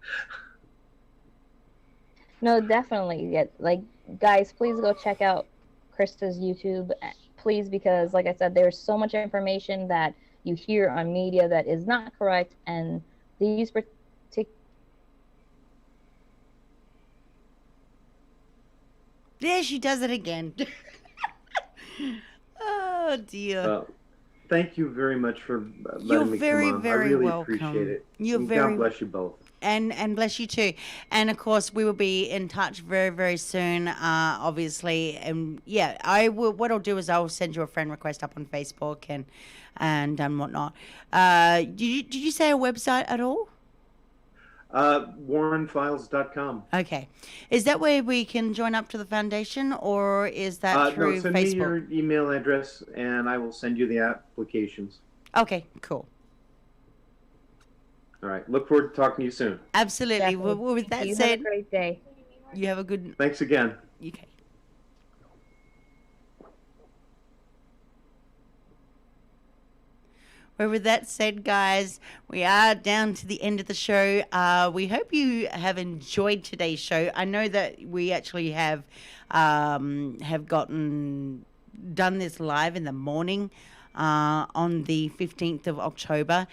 No, definitely. Yeah, like, guys, please go check out Krista's YouTube, please, because, like I said, there's so much information that you hear on media that is not correct, and these particular There she does it again. Oh dear. Well, thank you very much for You're letting me come very, on. I very really appreciate welcome. it. You're And God very bless you both. and bless you too. And of course, we will be in touch very, very soon. Obviously, and yeah, I will. What I'll do is I'll send you a friend request up on Facebook and whatnot. Did you say a website at all? WarrenFiles.com. Okay, is that where we can join up to the foundation, or is that No, through send me Facebook? your email address and I will send you the applications. Okay, cool. All right. Look forward to talking to you soon. Absolutely. Well, definitely. well, with Thank that you. Have a said, great day. you have a good. Thanks again. Okay. Well, with that said, guys, we are down to the end of the show. We hope you have enjoyed today's show. I know that we actually have gotten done this live in the morning on the 15th of October.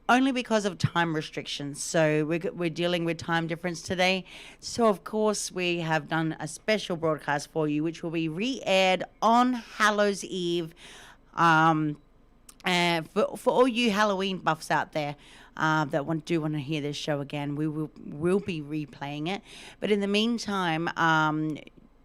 Only because of time restrictions. So we're dealing with time difference today. So, of course, we have done a special broadcast for you, which will be re aired on Hallows Eve. Um, for all you Halloween buffs out there that want to hear this show again, will be replaying it. But in the meantime,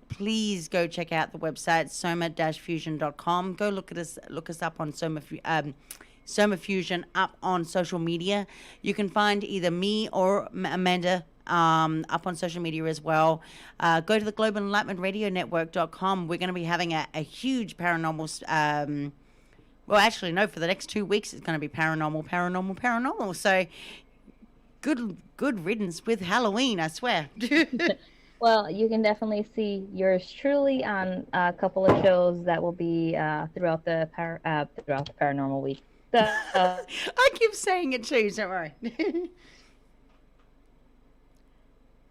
please go check out the website soma-fusion.com. Go look us up on Soma Fusion up on social media. You can find either me or Amanda up on social media as well. Go to the Global Enlightenment Radio Network.com. We're going to be having a huge paranormal. Well, actually, no. For the next 2 weeks, it's going to be paranormal, paranormal, paranormal. So, good riddance with Halloween. I swear. Well, you can definitely see yours truly on a couple of shows that will be throughout the paranormal week. So, I keep saying it too. Don't worry.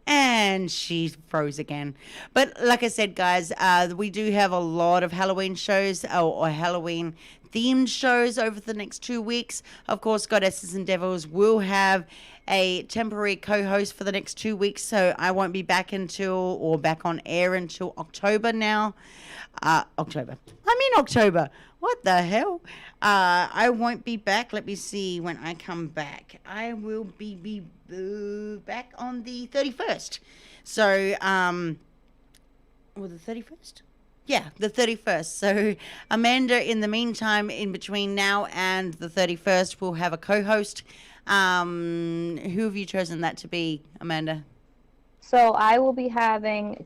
And she froze again. But like I said, guys, we do have a lot of Halloween shows or Halloween themed shows over the next 2 weeks. Of course, Goddesses and Devils will have a temporary co-host for the next 2 weeks, so I won't be back on air until October now. October. I'm in October. What the hell? I won't be back. Let me see when I come back. I will be back on the 31st. So, or the 31st? Yeah, the 31st. So, Amanda, in the meantime, in between now and the 31st, will have a co-host. Who have you chosen that to be, Amanda? so I will be having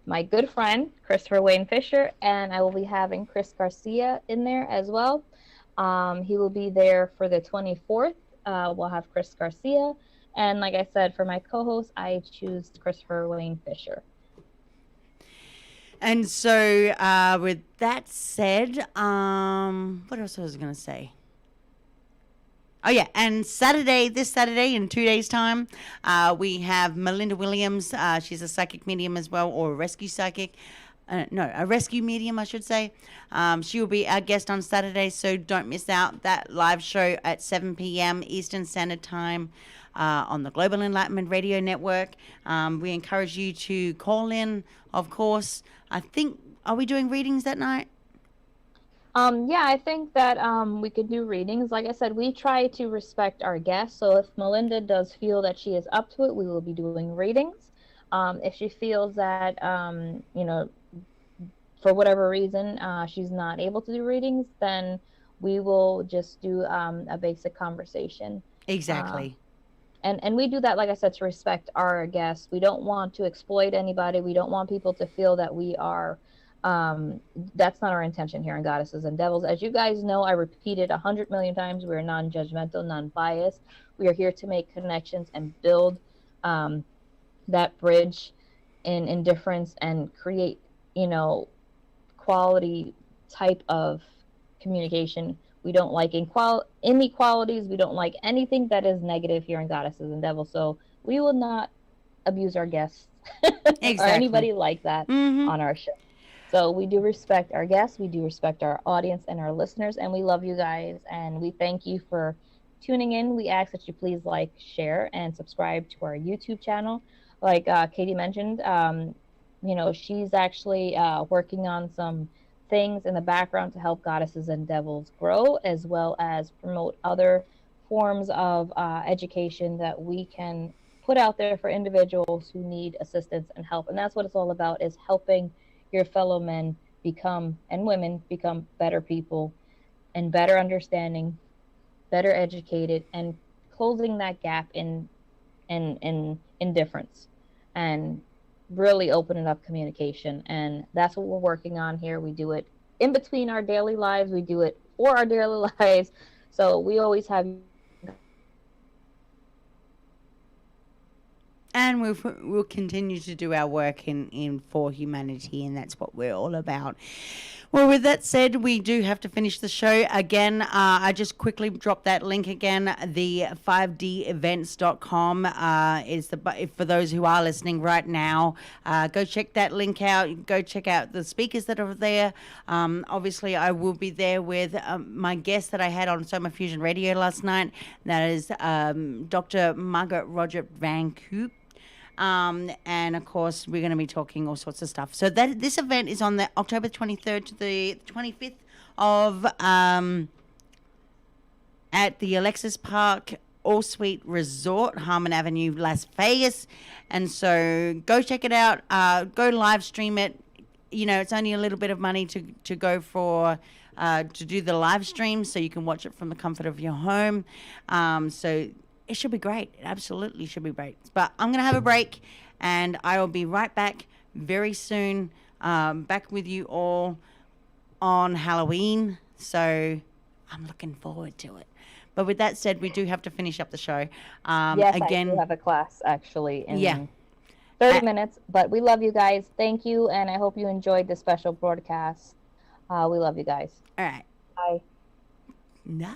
my good friend Christopher Wayne Fisher, and I will be having Chris Garcia in there as well. He will be there for the 24th. We'll have Chris Garcia, and like I said, for my co-host, I choose Christopher Wayne Fisher. And so, with that said, what else was I going to say? Oh, yeah, and this Saturday, in 2 days' time, we have Melinda Williams. She's a psychic medium as well, or a rescue psychic. no, a rescue medium, I should say. She will be our guest on Saturday, so don't miss out that live show at 7 p.m. Eastern Standard Time on the Global Enlightenment Radio Network. We encourage you to call in, of course. I think, are we doing readings that night? Yeah, I think that we could do readings. Like I said, we try to respect our guests. So if Melinda does feel that she is up to it, we will be doing readings. If she feels that for whatever reason she's not able to do readings, then we will just do a basic conversation. Uh, Exactly. and we do that, like I said, to respect our guests. We don't want to exploit anybody. We don't want people to feel that we are um that's not our intention here in Goddesses and Devils. As you guys know, I repeated 100 million times, we're non-judgmental, non-biased. We are here to make connections and build um that bridge in difference and create, you know, quality type of communication. We don't like inequalities. We don't like anything that is negative here in Goddesses and Devils. So we will not abuse our guests or Exactly. anybody like that Mm-hmm. on our show. So we do respect our guests, we do respect our audience and our listeners, and we love you guys. And we thank you for tuning in. We ask that you please like, share, and subscribe to our YouTube channel. Like Katie mentioned, she's actually working on some things in the background to help Goddesses and Devils grow, as well as promote other forms of education that we can put out there for individuals who need assistance and help. And that's what it's all about, is helping your fellow men become and women become better people and better understanding, better educated, and closing that gap in difference, and really opening up communication. And that's what we're working on here. We do it in between our daily lives, we do it for our daily lives. So we always have you guys in mind. And we'll continue to do our work in for humanity, and that's what we're all about. Well, with that said, we do have to finish the show again. I just quickly dropped that link again. The 5devents.com is for those who are listening right now. Go check that link out. Go check out the speakers that are there. Obviously, I will be there with my guest that I had on Soma Fusion Radio last night. That is Dr. Margaret Roger Van Coop. And of course, we're going to be talking all sorts of stuff. So that this event is on the October 23rd to the 25th of at the Alexis Park All Suite Resort, Harmon Avenue, Las Vegas. And so go check it out. Go live stream it. You know, it's only a little bit of money to go for to do the live stream, so you can watch it from the comfort of your home. So it should be great. It absolutely should be great. But I'm going to have a break, and I will be right back very soon, back with you all on Halloween. So I'm looking forward to it. But with that said, we do have to finish up the show. Yes, I do Again, have a class actually in yeah. 30 minutes. But we love you guys. Thank you, and I hope you enjoyed this special broadcast. We love you guys. All right. Bye. No.